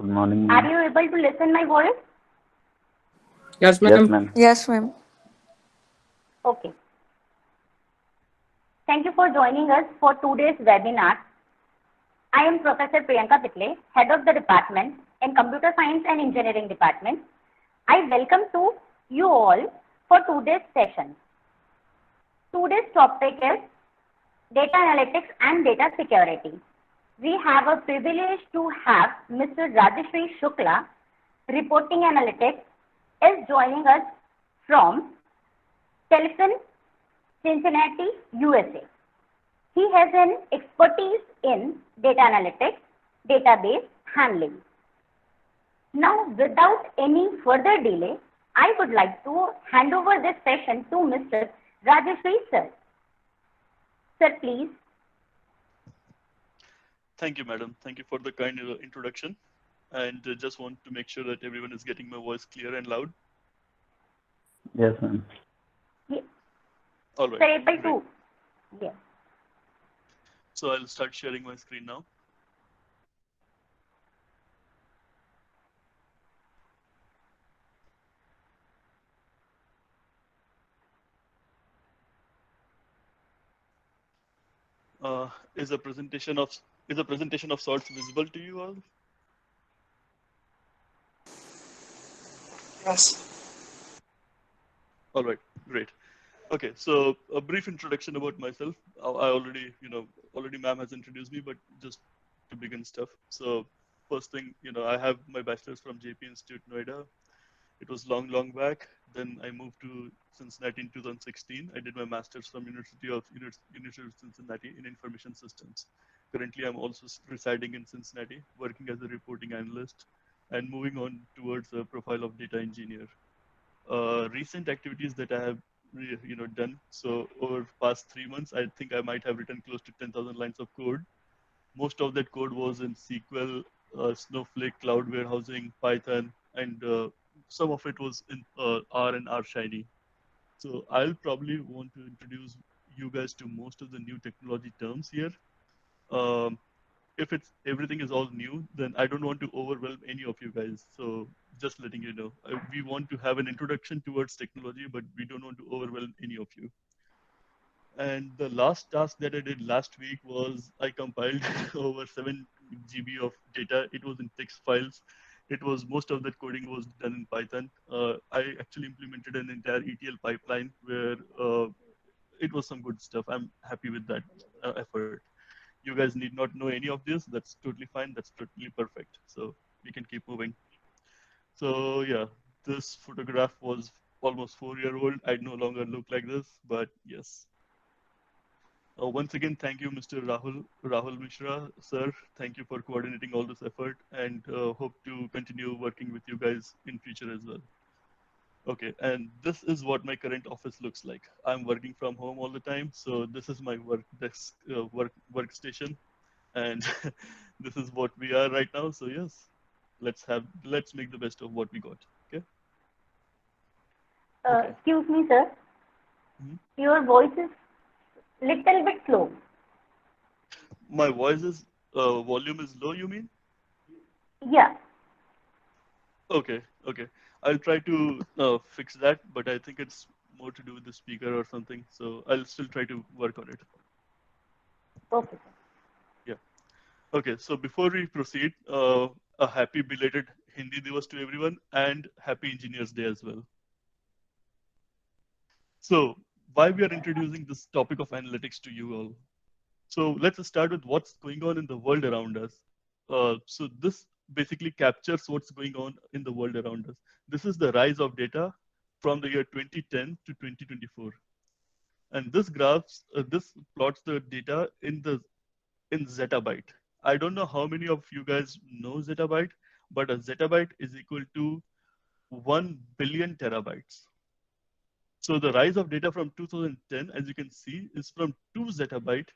Good morning, Are ma'am. you able to listen my voice? Yes, Yes, ma'am. ma'am. Yes, ma'am. Okay. Thank you for joining us for today's webinar. I am Professor Priyanka Pitle, Head of the Department in Computer Science and Engineering Department. I welcome to you all for today's session. Today's topic is data analytics and data security. We have a privilege to have Mr. Rajeshri Shukla, Reporting Analytics, is joining us from Telfin, Cincinnati, USA. He has an expertise in data analytics, database handling. Now, without any further delay, I would like to hand over this session to Mr. Rajeshri sir. Sir, please. Thank you, madam. Thank you for the kind introduction. And just want to make sure that everyone is getting my voice clear and loud. Yes, ma'am. Yes. All right. Sir, able Great. to. Yes. So I'll start sharing my screen now. Is a presentation of sorts visible to you all? Yes. All right, great. Okay, so a brief introduction about myself. I already ma'am has introduced me, but just to begin stuff. So first thing, I have my bachelor's from JP Institute, Noida. It was long back. Then I moved to Cincinnati in 2016. I did my master's from University of Cincinnati in Information Systems. Currently, I'm also residing in Cincinnati, working as a reporting analyst, and moving on towards a profile of data engineer. Recent activities that I have done. So over past 3 months, I think I might have written close to 10,000 lines of code. Most of that code was in SQL, Snowflake, cloud warehousing, Python, and some of it was in R and R Shiny. So I'll probably want to introduce you guys to most of the new technology terms here. Um, if it's everything is all new, then I don't want to overwhelm any of you guys. So just letting you know, we want to have an introduction towards technology, but we don't want to overwhelm any of you. And the last task that I did last week was I compiled over 7 GB of data. It was in text files. It was most of that coding was done in Python. I actually implemented an entire ETL pipeline where it was some good stuff. I'm happy with that effort. You guys need not know any of this. That's totally fine. That's totally perfect. So we can keep moving. So yeah, this photograph was almost 4 year old. I no longer look like this, but yes. Once again, thank you, Mr. Rahul Mishra, sir. Thank you for coordinating all this effort, and hope to continue working with you guys in future as well. Okay, and this is what my current office looks like. I'm working from home all the time, so this is my work desk, workstation, and this is what we are right now. So yes, let's make the best of what we got. Okay. Okay. Excuse me, sir. Mhm. Your voice is little bit slow. My voice is volume is low. You mean? Yeah. Okay, okay. I'll try to fix that, but I think it's more to do with the speaker or something. So I'll still try to work on it. Okay. Yeah. Okay. So before we proceed, a happy belated Hindi Divas to everyone and happy Engineers Day as well. So why we are introducing this topic of analytics to you all? So let's start with what's going on in the world around us. So this basically captures what's going on in the world around us. This is the rise of data from the year 2010 to 2024. And this plots the data in zettabyte. I don't know how many of you guys know zettabyte, but a zettabyte is equal to 1 billion terabytes. So the rise of data from 2010, as you can see, is from 2 zettabyte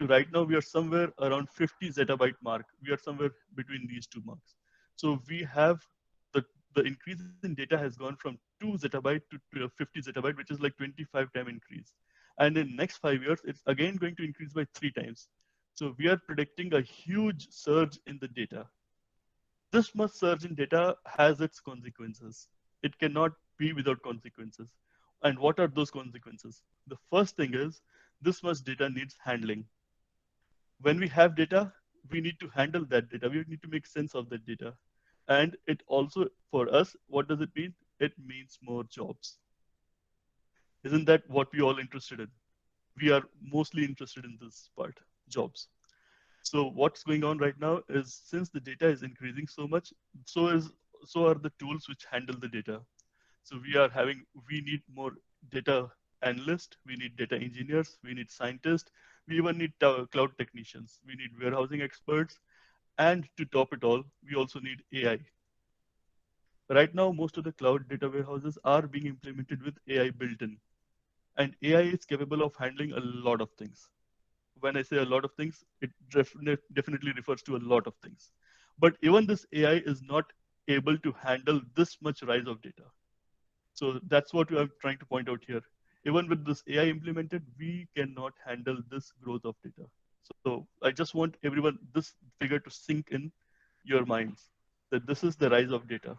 to right now we are somewhere around 50 zettabyte mark. We are somewhere between these two marks. So we have the increase in data has gone from 2 zettabyte to 50 zettabyte, which is like 25 time increase. And in next 5 years, it's again going to increase by 3 times. So we are predicting a huge surge in the data. This much surge in data has its consequences. It cannot be without consequences. And what are those consequences? The first thing is this much data needs handling. When we have data, we need to handle that data. We need to make sense of that data. And it also, for us, what does it mean? It means more jobs. Isn't that what we all interested in? We are mostly interested in this part, jobs. So what's going on right now is since the data is increasing so much, so are the tools which handle the data. So we need more data analysts, we need data engineers, we need scientists, we even need cloud technicians, we need warehousing experts, and to top it all, we also need AI. Right now, most of the cloud data warehouses are being implemented with AI built in, and AI is capable of handling a lot of things. When I say a lot of things, it definitely refers to a lot of things. But even this AI is not able to handle this much rise of data. So that's what I'm trying to point out here. Even with this AI implemented, we cannot handle this growth of data. So I just want everyone, this figure to sink in your minds that this is the rise of data.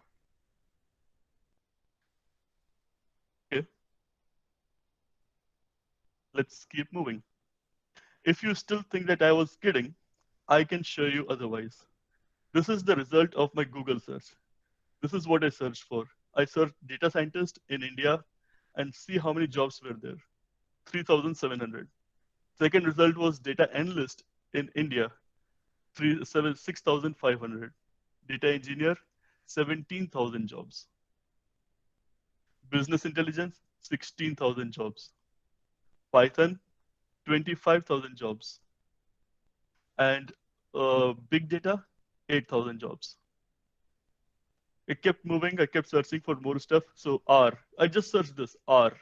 Okay, let's keep moving. If you still think that I was kidding, I can show you otherwise. This is the result of my Google search. This is what I searched for. I searched data scientist in India and see how many jobs were there. 3,700. Second result was data analyst in India, 6,500. Data engineer, 17,000 jobs. Business intelligence, 16,000 jobs. Python, 25,000 jobs. And big data, 8,000 jobs. It kept moving. I kept searching for more stuff. So R, I just searched this R.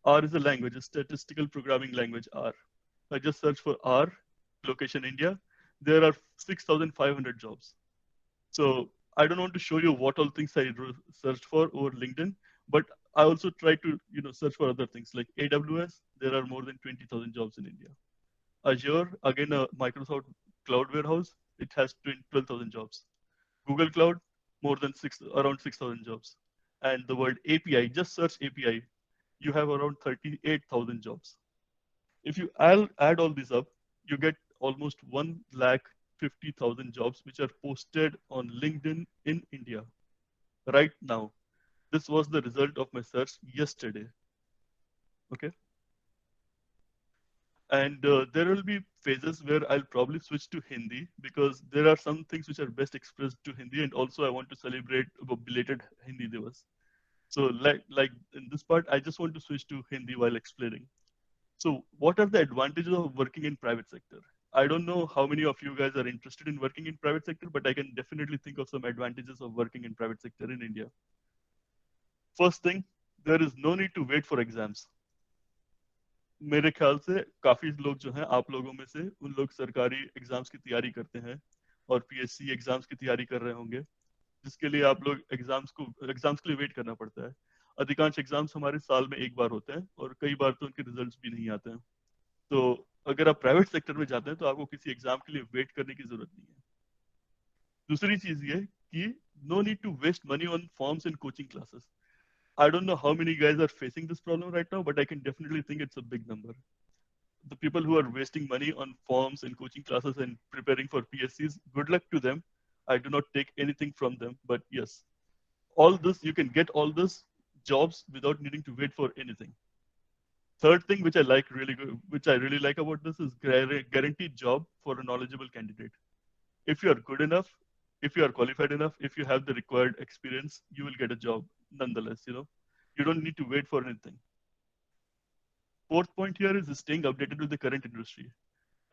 R is a language, a statistical programming language, R. I just searched for R, location India. There are 6,500 jobs. So I don't want to show you what all things I searched for over LinkedIn, but I also try to search for other things like AWS. There are more than 20,000 jobs in India. Azure, again a Microsoft cloud warehouse, it has 12,000 jobs. Google Cloud, more than around 6,000 jobs. And the word API, just search API, you have around 38,000 jobs. If you add all these up, you get almost 150,000 jobs which are posted on LinkedIn in India right now. This was the result of my search yesterday. Okay. And there will be phases where I'll probably switch to Hindi because there are some things which are best expressed to Hindi, and also I want to celebrate a belated Hindi Divas. So like in this part, I just want to switch to Hindi while explaining. So what are the advantages of working in private sector? I don't know how many of you guys are interested in working in private sector, but I can definitely think of some advantages of working in private sector in India. First thing, there is no need to wait for exams. मेरे ख्याल से काफी लोग जो हैं आप लोगों में से उन लोग सरकारी एग्जाम्स की तैयारी करते हैं और पीएससी एग्जाम्स की तैयारी कर रहे होंगे जिसके लिए आप लोग एग्जाम्स के लिए वेट करना पड़ता है अधिकांश एग्जाम्स हमारे साल में एक बार होते हैं और कई बार तो उनके रिजल्ट्स भी नहीं आते हैं तो अगर आप प्राइवेट सेक्टर में जाते हैं तो आपको किसी एग्जाम के लिए वेट करने की जरूरत नहीं है दूसरी चीज ये कि no need to waste money on forms and coaching classes I don't know how many guys are facing this problem right now, but I can definitely think it's a big number. The people who are wasting money on forms and coaching classes and preparing for PSCs, good luck to them. I do not take anything from them, but yes, all this, you can get all this jobs without needing to wait for anything. Third thing, which I like really good, which I really like about this is guaranteed job for a knowledgeable candidate. If you are good enough, if you are qualified enough, if you have the required experience, you will get a job nonetheless, You don't need to wait for anything. Fourth point here is staying updated with the current industry.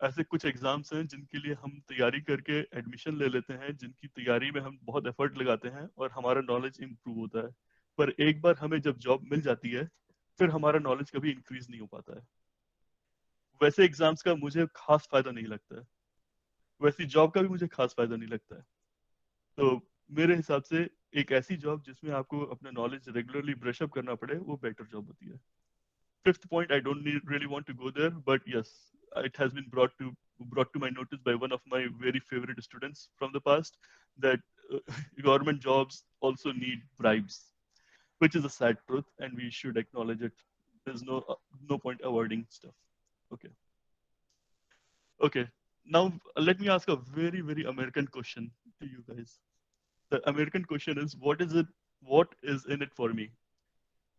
ऐसे कुछ exams हैं जिनके लिए हम तैयारी करके admission ले लेते हैं जिनकी तैयारी में हम बहुत एफर्ट लगाते हैं और हमारा नॉलेज इंप्रूव होता है पर एक बार हमें जब जॉब मिल जाती है फिर हमारा नॉलेज कभी इंक्रीज नहीं हो पाता है वैसे एग्जाम्स का मुझे खास फायदा नहीं लगता है वैसी जॉब का भी मुझे खास फायदा नहीं लगता है तो मेरे हिसाब से एक ऐसी जॉब जिसमें आपको अपना नॉलेज रेगुलरली ब्रश अप करना पड़े वो बेटर जॉब होती है fifth point, I don't really want to go there, but yes, it has been brought to my notice by one of my very favorite students from the past. that government jobs also need bribes, which is a sad truth, and we should acknowledge it. There's no point avoiding stuff. Okay. Okay. Now let me ask a very American question to you guys. The American question is, what is in it for me?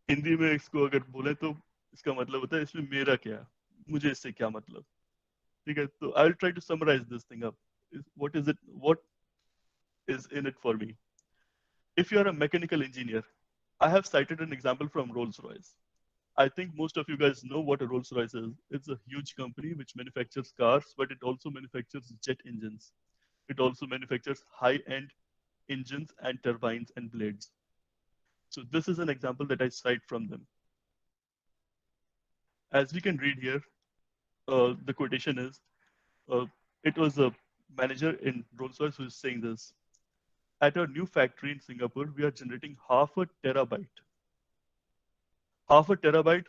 Hindi में इसको अगर बोले तो इसका मतलब होता है इसमें मेरा क्या, मुझे इससे क्या मतलब. ठीक है, तो I will try to summarise this thing up. What is in it for me? If you are a mechanical engineer, I have cited an example from Rolls-Royce. I think most of you guys know what a Rolls-Royce is. It's a huge company which manufactures cars, but it also manufactures jet engines. It also manufactures high-end engines and turbines and blades. So this is an example that I cite from them. As we can read here, the quotation is, it was a manager in Rolls-Royce who is saying this. At our new factory in Singapore, we are generating half a terabyte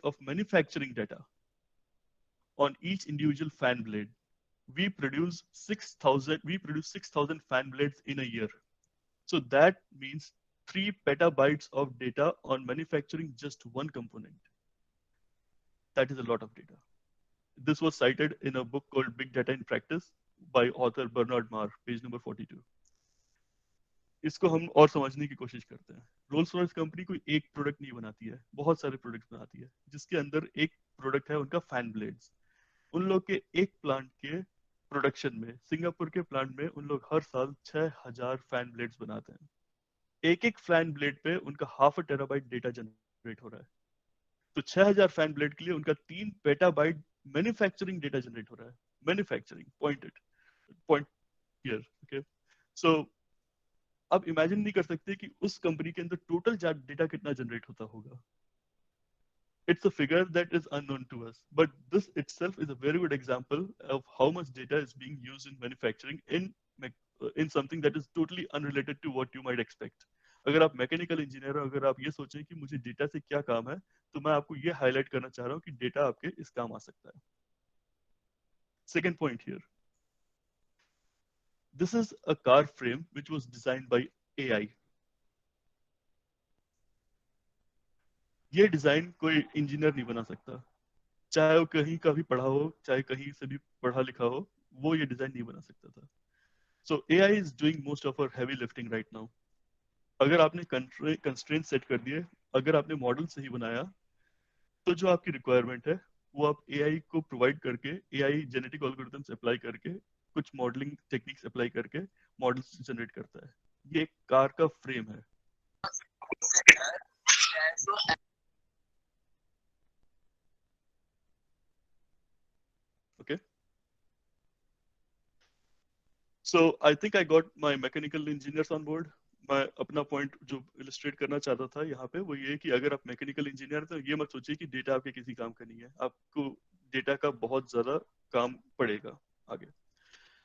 of manufacturing data on each individual fan blade. We produce 6,000 fan blades in a year. So that means 3 petabytes of data on manufacturing just one component. That is a lot of data. This was cited in a book called Big Data in Practice by author Bernard Marr, page number 42. इसको हम और समझने की कोशिश करते हैं. Rolls Royce company कोई एक प्रोडक्ट नहीं बनाती है, बहुत सारे प्रोडक्ट्स बनाती है, जिसके अंदर एक प्रोडक्ट है उनका फैन ब्लेड्स. उन लोग के एक प्लांट के प्रोडक्शन में, सिंगापुर के प्लांट में, उन लोग हर साल 6000 फैन ब्लेड्स बनाते हैं. एक एक फैन ब्लेड पे उनका half a terabyte data generate हो रहा है. तो 6000 फैन ब्लेड के लिए उनका 3 पेटाबाइट मैन्युफैक्चरिंग डेटा जनरेट हो रहा है. Manufacturing point here. ओके, सो अब इमेजिन नहीं कर सकते कि उस कंपनी के अंदर टोटल डेटा कितना जनरेट होता होगा. It's a figure that is unknown to us, but this itself is a very good example of how much data is being used in manufacturing in something that is totally unrelated to what you might expect. अगर आप mechanical engineer हो, अगर आप ये सोचें कि मुझे data से क्या काम है, तो मैं आपको ये हाईलाइट करना चाह रहा हूँ कि डेटा आपके इस काम आ सकता है. Second point here. This is a car frame which was designed by AI. ये डिजाइन कोई इंजीनियर नहीं बना सकता, चाहे वो कहीं का भी पढ़ा हो, चाहे कहीं से भी पढ़ा लिखा हो, वो ये डिजाइन नहीं बना सकता था. So AI is doing most of our heavy lifting right now. अगर आपने कंस्ट्रेंट सेट कर दिए, अगर आपने मॉडल सही बनाया, तो जो आपकी रिक्वायरमेंट है वो आप AI को प्रोवाइड करके, AI जेनेटिक एल्गोरिथम्स अप्लाई करके, कुछ मॉडलिंग टेक्निक्स अप्लाई करके मॉडल्स जनरेट करता है. ये एक कार का फ्रेम है. Okay, so I think I got my mechanical engineers on board. मैं अपना पॉइंट जो इलस्ट्रेट करना चाहता था यहाँ पे वो ये कि अगर आप मैकेनिकल इंजीनियर तो ये मत सोचिए कि डेटा आपके किसी काम का नहीं है. आपको डेटा का बहुत ज्यादा काम पड़ेगा आगे.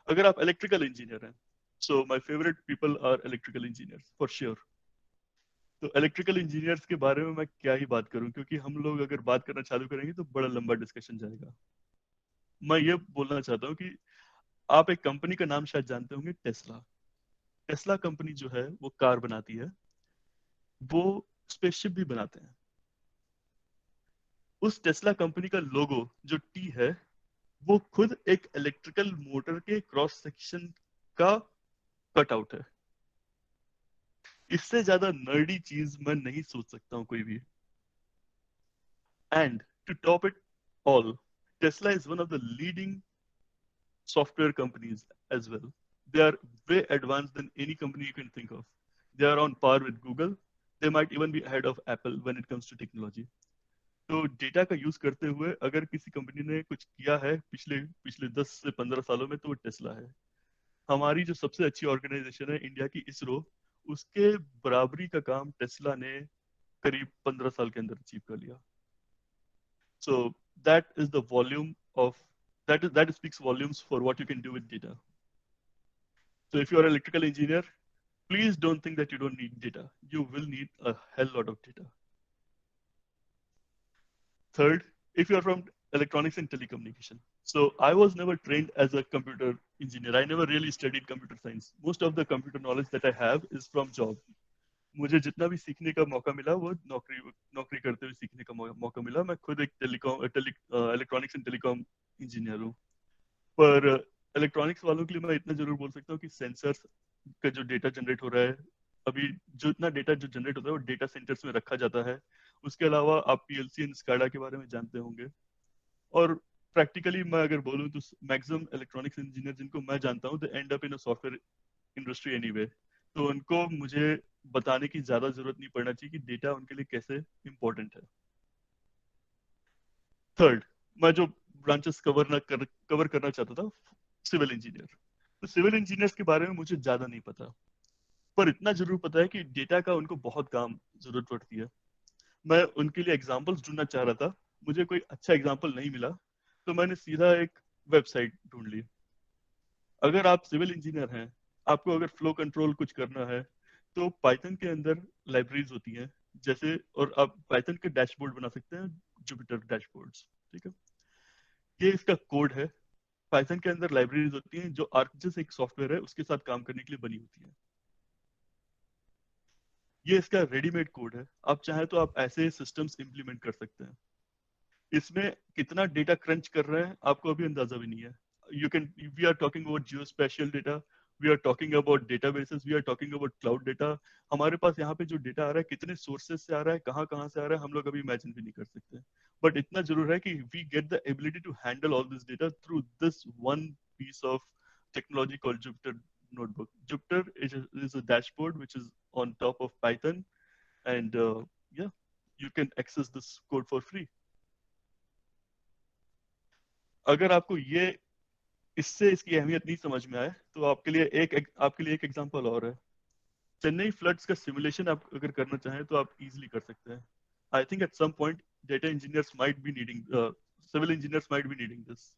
अगर आप इलेक्ट्रिकल इंजीनियर हैं, so my favourite people are electrical engineers for sure. तो इलेक्ट्रिकल इंजीनियर्स के बारे में मैं क्या ही बात करूं, क्योंकि हम लोग अगर बात करना चालू करेंगे तो बड़ा लंबा डिस्कशन जाएगा. मैं ये बोलना चाहता हूँ कि आप एक कंपनी का नाम शायद जानते होंगे, टेस्ला. टेस्ला कंपनी जो है वो कार बनाती है, वो स्पेसशिप भी बनाते हैं. उस टेस्ला कंपनी का लोगो जो टी है, वो खुद एक इलेक्ट्रिकल मोटर के क्रॉस सेक्शन का कटआउट है. इससे ज्यादा नर्डी चीज मैं नहीं सोच सकता हूं कोई भी. And to top it all, Tesla is one of the leading software companies as well. They are way advanced than any company you can think of. They are on par with Google. They might even be ahead of Apple when it comes to technology. तो data का use करते हुए अगर किसी company ने कुछ किया है पिछले 10 से 15 सालों में, तो वो टेस्ला है. हमारी जो सबसे अच्छी ऑर्गेनाइजेशन है इंडिया की, इसरो, उसके बराबरी का काम टेस्ला ने करीब 15 साल के अंदर अचीव कर लिया. So that is the volume of that speaks volumes for what you can do with data. So if you are an electrical engineer, please don't think that you don't need data. You will need a hell lot of data. Third, if you are from electronics and telecommunication. So I was never trained as a computer engineer. I never really studied computer science. Most of the computer knowledge that I have is from job. मुझे जितना भी सीखने का मौका मिला वो नौकरी करते हुए सीखने का मौका मिला. मैं खुद एक इलेक्ट्रॉनिक्स एंड टेलीकॉम इंजीनियर हूँ. पर इलेक्ट्रॉनिक्स वालों के लिए मैं इतना जरूर बोल सकता हूँ कि सेंसर्स का जो डेटा जनरेट हो रहा है, अभी जो इतना डेटा जो जनरेट होता है वो डेटा सेंटर्स में रखा जाता है. उसके अलावा आप पीएलसी एंड स्काडा के बारे में जानते होंगे. और प्रैक्टिकली मैं अगर बोलूँ तो मैक्सिमम इलेक्ट्रॉनिक्स इंजीनियर जिनको मैं जानता हूँ, they end up in a software industry anyway. तो उनको मुझे बताने की ज्यादा जरूरत नहीं पड़ना चाहिए कि डेटा उनके लिए कैसे इंपॉर्टेंट है. थर्ड, मैं जो ब्रांचेस कवर करना चाहता था, सिविल इंजीनियर. तो सिविल इंजीनियर्स के बारे में मुझे ज्यादा नहीं पता, पर इतना जरूर पता है कि डेटा का उनको बहुत काम जरूरत पड़ती है. मैं उनके लिए एग्जांपल्स ढूंढना चाह रहा था, मुझे कोई अच्छा एग्जांपल नहीं मिला, तो मैंने सीधा एक वेबसाइट ढूंढ ली. अगर आप सिविल इंजीनियर हैं, आपको अगर फ्लो कंट्रोल कुछ करना है, तो पाइथन के अंदर लाइब्रेरीज होती हैं जैसे, और आप पाइथन के डैशबोर्ड बना सकते हैं, जुपिटर डैशबोर्ड्स. ठीक है, ये इसका कोड है. पाइथन के अंदर लाइब्रेरीज होती हैं जो आर्कजिस एक सॉफ्टवेयर है उसके साथ काम करने के लिए बनी होती है. ये इसका रेडीमेड कोड है. आप चाहें तो आप ऐसे सिस्टम्स इंप्लीमेंट कर सकते हैं. इसमें कितना डेटा क्रंच कर रहे हैं आपको अभी अंदाजा भी नहीं है. We are talking about geospatial data, we are talking about databases, we are talking about cloud data. हमारे पास यहाँ पे जो डेटा आ रहा है, कितने सोर्सेज से आ रहा है, कहाँ कहाँ से आ रहा है, हम लोग अभी इमेजिन भी नहीं कर सकते. बट इतना जरूर है कि we get the ability to handle all this data through this one piece of technology called Jupyter Notebook. Jupyter is a dashboard which is on top of Python, and yeah, you can access this code for free. अगर आपको ये इससे इसकी अहमियत नहीं समझ में आए तो आपके लिए एक एग्जांपल और है. चेन्नई फ्लड्स का सिमुलेशन आप अगर करना चाहें तो आप इजीली कर सकते हैं. I think at some point data engineers might be needing civil engineers might be needing this.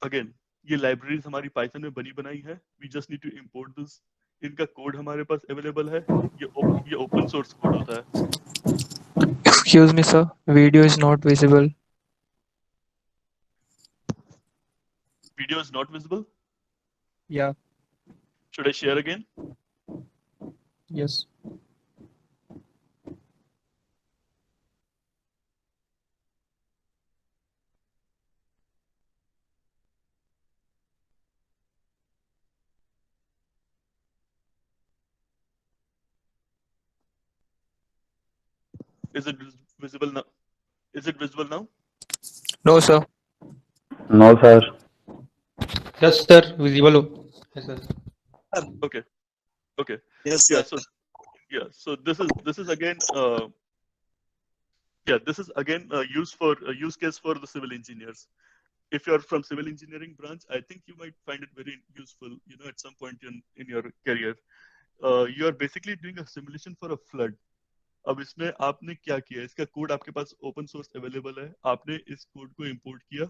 Again, ये लाइब्रेरीज हमारी पाइथन में बनी बनाई है. We just need to import this. इनका कोड हमारे पास अवेलेबल है. ये ओपन सोर्स कोड होता है. Excuse me, sir. Video is not visible. Video is not visible. Yeah. Should I share again? Yes. Is it visible now? Is it visible now? No, sir. No, sir. Yes, sir. Visible. Yes, sir. Okay. Okay. Yes, Yeah. sir. So this is again this is again a use case for the civil engineers. If you're from civil engineering branch, I think you might find it very useful. You know, at some point in your career, you are basically doing a simulation for a flood. अब इसमें आपने क्या किया, इसका code आपके पास open source available है. आपने इस कोड को इंपोर्ट किया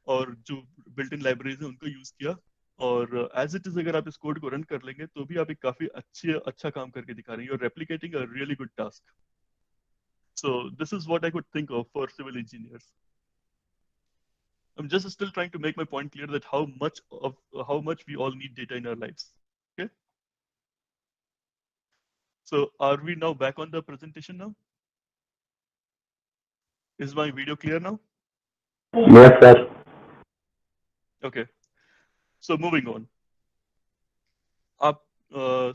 और जो बिल्ट इन लाइब्रेरीज है उनको यूज किया, और एज इट इज अगर आप इस कोड को रन कर लेंगे तो भी आप एक काफी अच्छा काम करके दिखा रहे हैं. You are replicating a really good task. So this is what I could think of for civil engineers. I'm just still trying to make my point clear that how much we all need data in our lives. Okay. So are we now back on the presentation now? Is my video clear now? Yes, sir. Okay. So moving on.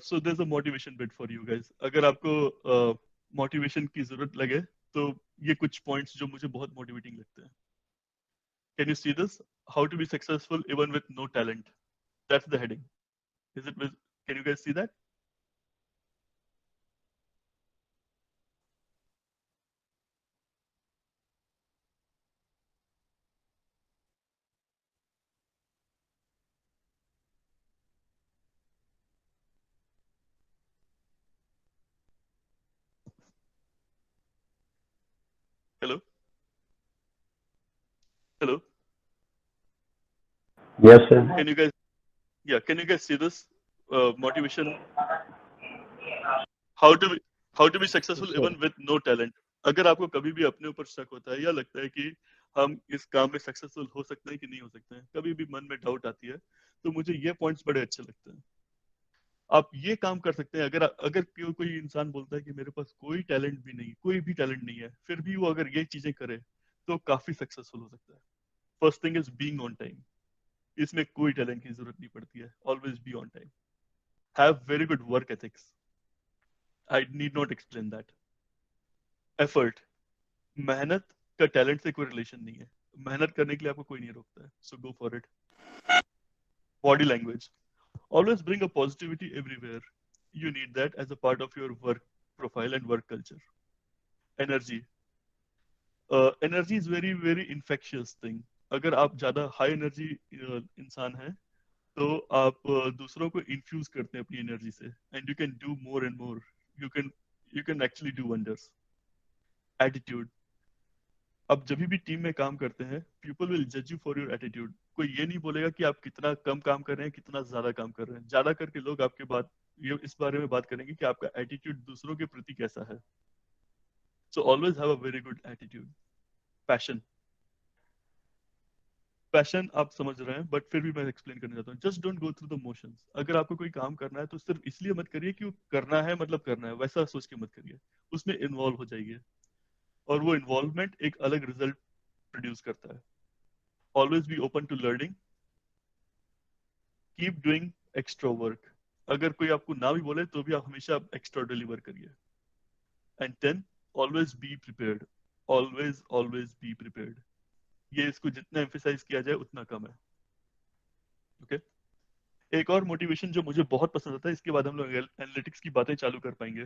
So there's a motivation bit for you guys. अगर आपको motivation की जरूरत लगे तो ये कुछ points जो मुझे बहुत मोटिवेटिंग लगते हैं. Can you see this? How to be successful even with no talent. That's the heading. Can you guys see that? Hello? Hello? Yes, sir. Can you guys see this? Motivation. How how to be successful Sure. Even with no talent. अगर आपको कभी भी अपने ऊपर शक होता है या लगता है कि हम इस काम में सक्सेसफुल हो सकते हैं कि नहीं हो सकते हैं, कभी भी मन में डाउट आती है, तो मुझे ये पॉइंट्स बड़े अच्छे लगते हैं। आप ये काम कर सकते हैं। अगर अगर कोई इंसान बोलता है कि मेरे पास कोई टैलेंट भी नहीं, कोई भी टैलेंट नहीं है, फिर भी वो अगर ये चीजें करे तो काफी सक्सेसफुल हो सकता है। First thing is being on time. इसमें कोई टैलेंट की जरूरत नहीं पड़ती है। Always be on time. Have very good work ethics. I need not explain that. Effort, मेहनत का टैलेंट से कोई रिलेशन नहीं है। मेहनत करने के लिए आपको कोई नहीं रोकता है, so go for it. Body language, always bring a positivity everywhere. You need that as a part of your work profile and work culture. Energy, energy is very very infectious thing. अगर आप ज्यादा high energy इंसान हैं तो आप दूसरों को infuse करते हैं अपनी एनर्जी से, and you can do more and more. You can actually do wonders. Attitude, अब जब भी टीम में काम करते हैं, पीपल विल जज यू फॉर योर एटीट्यूड। कोई ये नहीं बोलेगा कि आप कितना कम काम कर रहे हैं, कितना ज्यादा काम कर रहे हैं। ज्यादा करके लोग आपके बात ये इस बारे में बात करेंगे कि आपका एटीट्यूड दूसरों के प्रति कैसा है। So always have a very good attitude. Passion, passion आप समझ रहे हैं, बट फिर भी मैं एक्सप्लेन करना चाहता हूँ। Just don't go through the motions. अगर आपको कोई काम करना है तो सिर्फ इसलिए मत करिए कि वो करना है, मतलब करना है, वैसा सोच के मत करिए। उसमें इन्वॉल्व हो जाइए, और वो इन्वॉल्वमेंट एक अलग रिजल्ट प्रोड्यूस करता है। Always be open to learning. Keep doing extra work. अगर कोई आपको ना भी बोले तो भी आप हमेशा एक्स्ट्रा डिलीवर करिए। And 10, always be prepared. Always always be prepared. ये इसको जितना एम्फेसाइज किया जाए उतना कम है। Okay okay? एक और मोटिवेशन जो मुझे बहुत पसंद आता है, इसके बाद हम लोग एनालिटिक्स की बातें चालू कर पाएंगे।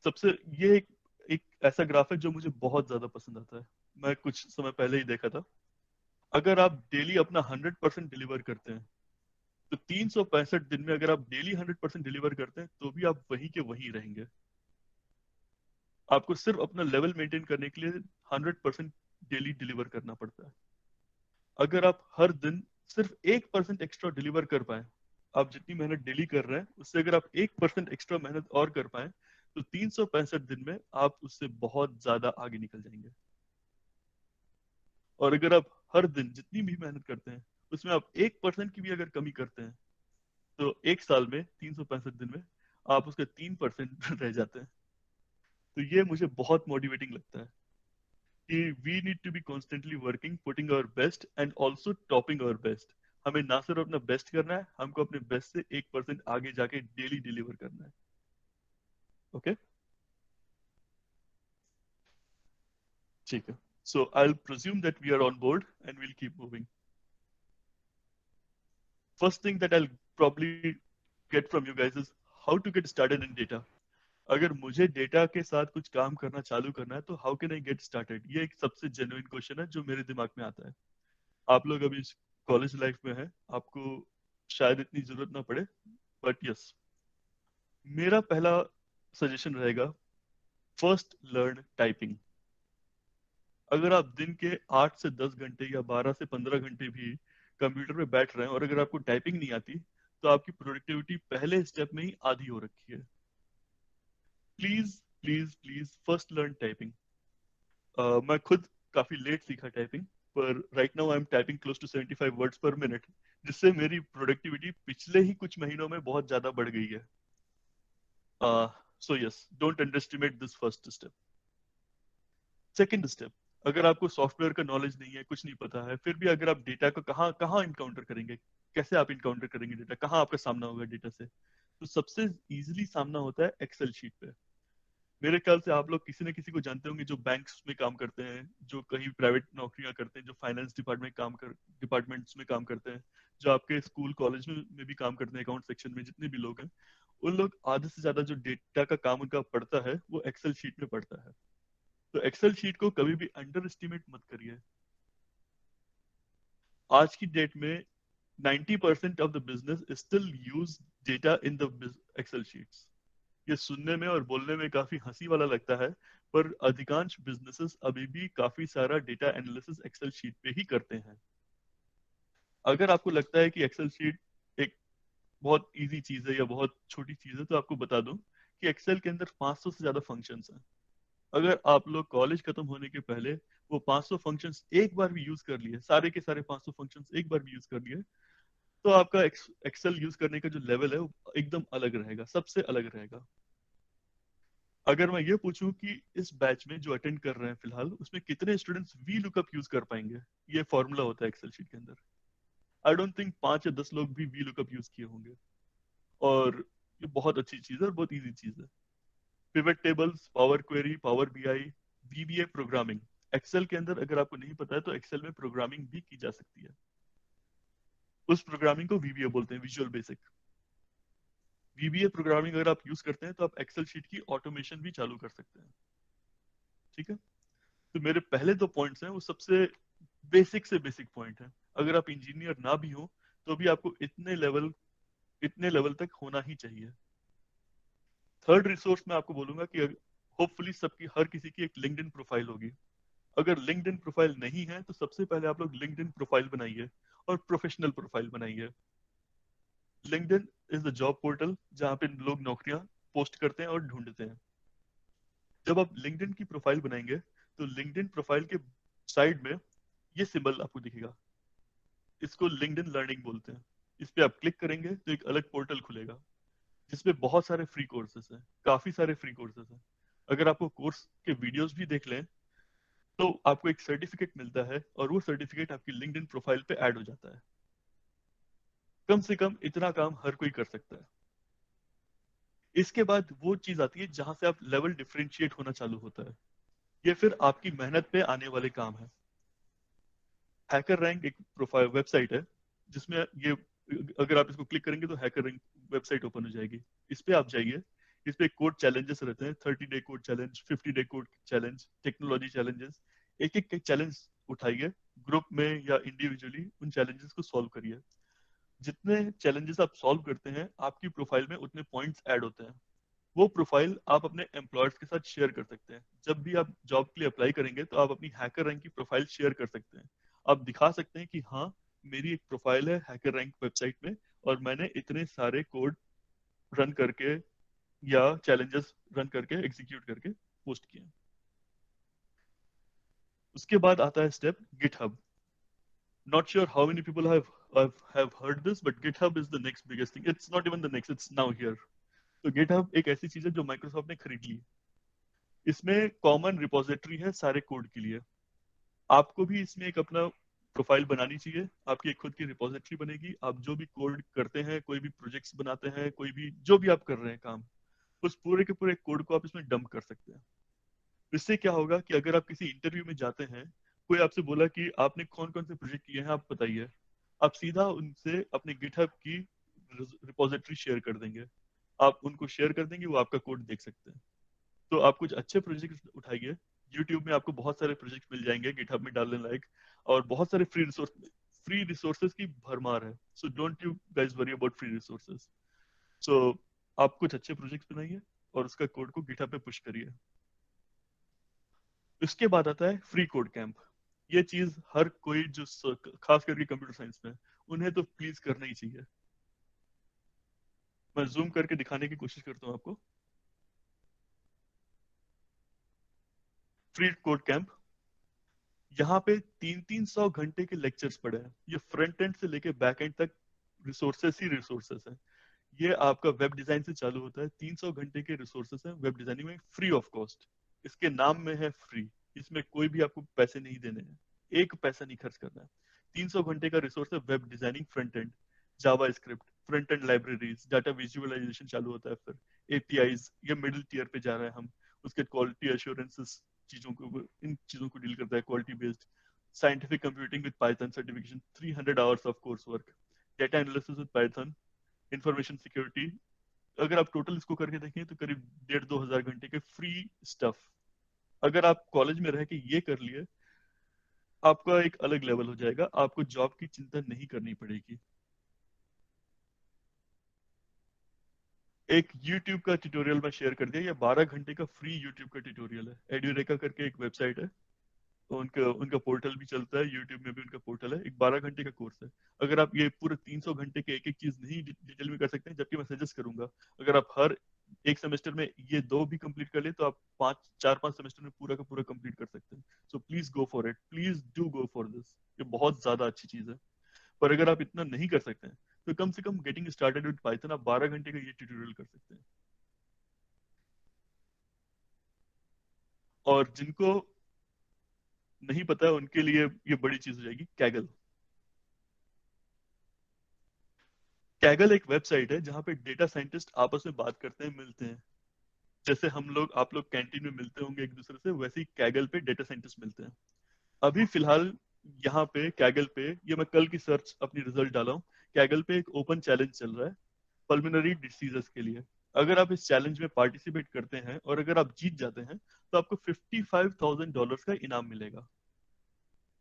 सबसे ये एक ऐसा ग्राफ है जो मुझे बहुत ज्यादा पसंद आता है। मैं कुछ समय पहले ही देखा था। अगर आप डेली अपना 100% डिलीवर करते हैं तो 365 दिन में अगर आप डेली 100% डिलीवर करते हैं तो भी आप वहीं के वहीं रहेंगे। आपको सिर्फ अपना लेवल मेंटेन करने के लिए 100% डेली डिलीवर करना पड़ता है। अगर आप हर दिन सिर्फ 1% एक्स्ट्रा डिलीवर कर पाए, आप जितनी मेहनत डेली कर रहे हैं उससे अगर आप 1% एक्स्ट्रा मेहनत और कर पाए, तो 365 दिन में आप उससे बहुत ज्यादा आगे निकल जाएंगे। और अगर आप हर दिन जितनी भी मेहनत करते हैं उसमें आप 1% की भी अगर कमी करते हैं, तो एक साल में 365 दिन में आप उसके 3% रह जाते हैं। तो ये मुझे बहुत मोटिवेटिंग लगता है कि we need to be constantly working, putting our best and also topping our best. हमें ना सिर्फ अपना बेस्ट करना है, हमको अपने बेस्ट से 1% आगे जाके डेली डिलीवर करना है। ओके, ठीक है। So I will presume that we are on board and we'll keep moving. First thing that I will probably get from you guys is how to get started in data. अगर मुझे data के साथ कुछ काम करना चालू करना है तो how can I get started? ये एक सबसे जेन्युइन क्वेश्चन है जो मेरे दिमाग में आता है। आप लोग अभी कॉलेज लाइफ में है, आपको शायद इतनी जरूरत ना पड़े, बट यस, मेरा पहला सजेशन रहेगा, फर्स्ट लर्न टाइपिंग। अगर आप दिन के 8 से 10 घंटे या 12 से 15 घंटे भी कंप्यूटर पे बैठ रहे हैं और अगर आपको टाइपिंग नहीं आती, तो आपकी प्रोडक्टिविटी पहले स्टेप में ही आधी हो रखी है। Please please please first learn typing. मैं खुद काफी लेट सीखा टाइपिंग, पर right now I am typing close to 75 words per minute, जिससे मेरी प्रोडक्टिविटी पिछले ही कुछ महीनों में बहुत ज्यादा बढ़ गई है। So yes, don't underestimate this first step. Second step, अगर आपको सॉफ्टवेयर का नॉलेज नहीं है, कुछ नहीं पता है, फिर भी अगर आप डेटा को कहाँ कहाँ इनकाउंटर करेंगे, कैसे आप इनकाउंटर करेंगे डेटा, कहाँ आपका सामना होगा डेटा से, तो सबसे इजीली सामना होता है एक्सेल शीट पे। मेरे ख्याल से आप लोग किसी न किसी को जानते होंगे जो बैंक्स में काम करते हैं, जो कहीं प्राइवेट नौकरियां करते हैं, जो फाइनेंस डिपार्टमेंट्स में काम करते हैं, जो आपके स्कूल कॉलेज में भी काम करते हैं, अकाउंट सेक्शन में जितने भी लोग हैं, उन लोग आधे से ज्यादा जो डेटा का काम उनका पड़ता है वो एक्सेल शीट में पड़ता है। तो एक्सेल शीट को कभी भी अंडर एस्टिमेट मत करिए। आज की डेट में 90% of the business still use data in the Excel sheets. ये सुनने में और बोलने में काफी हंसी वाला लगता है, पर अधिकांश बिजनेसेस अभी भी काफी सारा डेटा एनालिसिस एक्सेल शीट पे ही करते हैं। अगर आपको लगता है कि एक्सेल शीट एक बहुत इजी चीज है या बहुत छोटी चीज है, तो आपको बता दूं कि एक्सेल के अंदर 500 से ज्यादा फंक्शंस हैं। अगर आप लोग कॉलेज खत्म होने के पहले वो 500 फंक्शंस एक बार भी यूज कर लिए, सारे के सारे 500 फंक्शंस एक बार भी यूज कर लिए, तो आपका एक्सेल यूज करने का जो लेवल है वो एकदम अलग रहेगा, सबसे अलग रहेगा। अगर मैं ये पूछूं कि इस बैच में जो अटेंड कर रहे हैं फिलहाल, उसमें कितने स्टूडेंट्स वी लुकअप यूज कर पाएंगे, ये फॉर्मूला होता है एक्सेल शीट के अंदर। आई डोंट थिंक 5 या 10 लोग भी वी लुकअप यूज किए होंगे। और ये बहुत अच्छी चीज है और बहुत इजी चीज है। Pivot tables, power query, power BI, VBA programming. Excel के अंदर अगर आपको नहीं पता है तो एक्सेल में प्रोग्रामिंग भी की जा सकती है। उस प्रोग्रामिंग को वीबीए बोलते हैं, विजुअल बेसिक। वीबीए प्रोग्रामिंग अगर आप यूज करते हैं तो आप एक्सेल शीट की ऑटोमेशन भी चालू कर सकते हैं। ठीक है, तो मेरे पहले 2 पॉइंट्स हैं वो सबसे बेसिक से बेसिक पॉइंट है। अगर आप इंजीनियर ना भी हो तो भी आपको इतने लेवल तक होना ही चाहिए। थर्ड रिसोर्स मैं आपको बोलूंगा कि होपफुली सबकी, हर किसी की एक लिंक्डइन प्रोफाइल होगी। अगर लिंक्डइन प्रोफाइल नहीं है तो सबसे पहले आप लोग लिंक्डइन प्रोफाइल बनाइए और प्रोफेशनल प्रोफाइल बनाइए। LinkedIn is the job portal जहां पे लोग नौकरियां पोस्ट करते हैं और ढूंढते हैं। जब आप लिंक्डइन की प्रोफाइल बनाएंगे तो लिंक्डइन प्रोफाइल के साइड में ये सिंबल आपको दिखेगा, इसको लिंक्डइन लर्निंग बोलते हैं। इस पे आप क्लिक करेंगे तो एक अलग पोर्टल खुलेगा जिसमें बहुत सारे फ्री कोर्सेस हैं, काफी सारे फ्री कोर्सेस हैं। अगर आपको कोर्स के वीडियोस भी देख लें तो आपको एक सर्टिफिकेट मिलता है और वो सर्टिफिकेट आपकी लिंक्डइन प्रोफाइल पे ऐड हो जाता है। कम से कम इतना काम हर कोई कर सकता है। इसके बाद वो चीज आती है जहां से आप लेवल डिफरेंशिएट होना चालू होता है। ये फिर आपकी मेहनत पे आने वाले काम है। हैकर रैंक एक प्रोफाइल वेबसाइट है जिसमें ये, अगर आप इसको क्लिक करेंगे तो हैकर रैंक वेबसाइट ओपन हो जाएगी। इस पे आप जाइए। इस पे कोड चैलेंजेस रहते हैं, 30 day code challenge, 50 day code challenge, technology challenges. एक एक चैलेंज उठाइए, ग्रुप में या इंडिविजुअली उन चैलेंजेस को सॉल्व करिए। जितने चैलेंजेस आप सॉल्व करते हैं आपकी प्रोफाइल में उतने पॉइंट्स ऐड होते हैं। वो प्रोफाइल आप अपने एम्प्लॉयर्स के साथ शेयर कर सकते हैं। जब भी आप जॉब के लिए अप्लाई करेंगे तो आप अपनी हैकर रैंक की प्रोफाइल शेयर कर सकते हैं। आप दिखा सकते हैं कि हाँ, मेरी एक प्रोफाइल है हैकर रैंक वेबसाइट में और मैंने इतने सारे कोड रन करके या चैलेंजेस रन करके एग्जीक्यूट करके पोस्ट किए। उसके बाद आता है step GitHub. Not sure how many people have heard this, but GitHub is the next biggest thing. It's not even the next, it's now here. तो GitHub एक ऐसी चीज है जो माइक्रोसॉफ्ट ने खरीद ली। इसमें कॉमन रिपोजिटरी है सारे कोड के लिए। आपको भी इसमें एक अपना प्रोफाइल बनानी चाहिए। आपकी एक खुद की रिपोजिटरी बनेगी। आप जो भी कोड करते हैं, कोई भी प्रोजेक्ट्स बनाते हैं, कोई भी जो भी आप कर रहे हैं काम, उस पूरे के पूरे कोड को आप इसमें डंप कर सकते हैं। इससे क्या होगा कि अगर आप किसी इंटरव्यू में जाते हैं, कोई आपसे बोला कि आपने कौन कौन से प्रोजेक्ट किए हैं आप बताइए, आप सीधा उनसे अपने गिटहब की रिपोजिटरी शेयर कर देंगे। आप उनको शेयर कर देंगे, वो आपका कोड देख सकते हैं। तो आप कुछ अच्छे प्रोजेक्ट उठाइए। यूट्यूब में आपको बहुत सारे प्रोजेक्ट मिल जाएंगे गिटहब में डालने लायक, और बहुत सारे फ्री रिसोर्सेज की भरमार है। So don't you guys worry about free resources. So आप कुछ अच्छे प्रोजेक्ट बनाइए और उसका कोड को गिटहब पे पुश करिए। इसके बाद आता है फ्री कोड कैंप। ये चीज हर कोई जो खास करके कंप्यूटर साइंस में, उन्हें तो प्लीज करना ही चाहिए। मैं जूम करके दिखाने की कोशिश करता हूँ आपको। फ्री कोड कैंप, यहाँ पे 300 घंटे के लेक्चर्स पड़े हैं। ये फ्रंट एंड से लेके बैक एंड तक रिसोर्सेस ही रिसोर्सेस हैं। ये आपका वेब डिजाइन से चालू होता है। 300 घंटे के रिसोर्सेस हैं वेब डिजाइनिंग में, फ्री ऑफ कॉस्ट। इसके नाम में है फ्री, इसमें कोई भी आपको पैसे नहीं देने हैं, एक पैसा नहीं खर्च करना है। 300 घंटे का रिसोर्स है web designing, front end, JavaScript, front end libraries, data visualisation चालू होता है, फिर एपीआईज, ये मिडिल टीयर पे जा रहे हैं हम। उसके क्वालिटी एश्योरेंसेस चीजों को, इन चीजों को डील करता है, quality based. Scientific computing with Python certification, 300 hours of course work. Data analysis with Python, information security. अगर आप टोटल इसको करके देखें तो करीब 1,500-2,000 घंटे के फ्री स्टफ। अगर आप कॉलेज में रह के ये कर लिए, आपका एक अलग लेवल हो जाएगा, आपको जॉब की चिंता नहीं करनी पड़ेगी। एक YouTube का ट्यूटोरियल मैं शेयर कर दिया, ये 12 घंटे का फ्री YouTube का ट्यूटोरियल है। एड्यूरेका करके एक वेबसाइट है, उनका उनका पोर्टल भी चलता है, यूट्यूब में भी उनका पोर्टल है। एक 12 घंटे का कोर्स है। अगर आप ये पूरे 300 घंटे के एक एक चीज नहीं डिटेल में कर सकते हैं, जबकि मैं सजेस्ट करूंगा अगर आप हर एक सेमेस्टर में ये दो भी कंप्लीट कर ले तो आप 4-5 सेमेस्टर में पूरा का पूरा कंप्लीट कर सकते हैं। So please go for it, please do go for this. ये बहुत ज्यादा अच्छी चीज है। पर अगर आप इतना नहीं कर सकते हैं तो कम से कम गेटिंग स्टार्टेड विद पाइथन आप 12 घंटे का ये ट्यूटोरियल कर सकते हैं। और जिनको नहीं पता है उनके लिए ये बड़ी चीज हो जाएगी, कैगल। कैगल एक वेबसाइट है जहां पे डेटा साइंटिस्ट आपस में बात करते हैं, मिलते हैं। जैसे हम लोग आप लोग कैंटीन में मिलते होंगे एक दूसरे से, वैसे ही कैगल पे डेटा साइंटिस्ट मिलते हैं। अभी फिलहाल यहाँ पे कैगल पे, ये मैं कल की सर्च अपनी रिजल्ट डाला हूँ, कैगल पे एक ओपन चैलेंज चल रहा है पल्मोनरी डिसीजेस के लिए। अगर आप इस चैलेंज में पार्टिसिपेट करते हैं और अगर आप जीत जाते हैं तो आपको $55,000 का इनाम मिलेगा।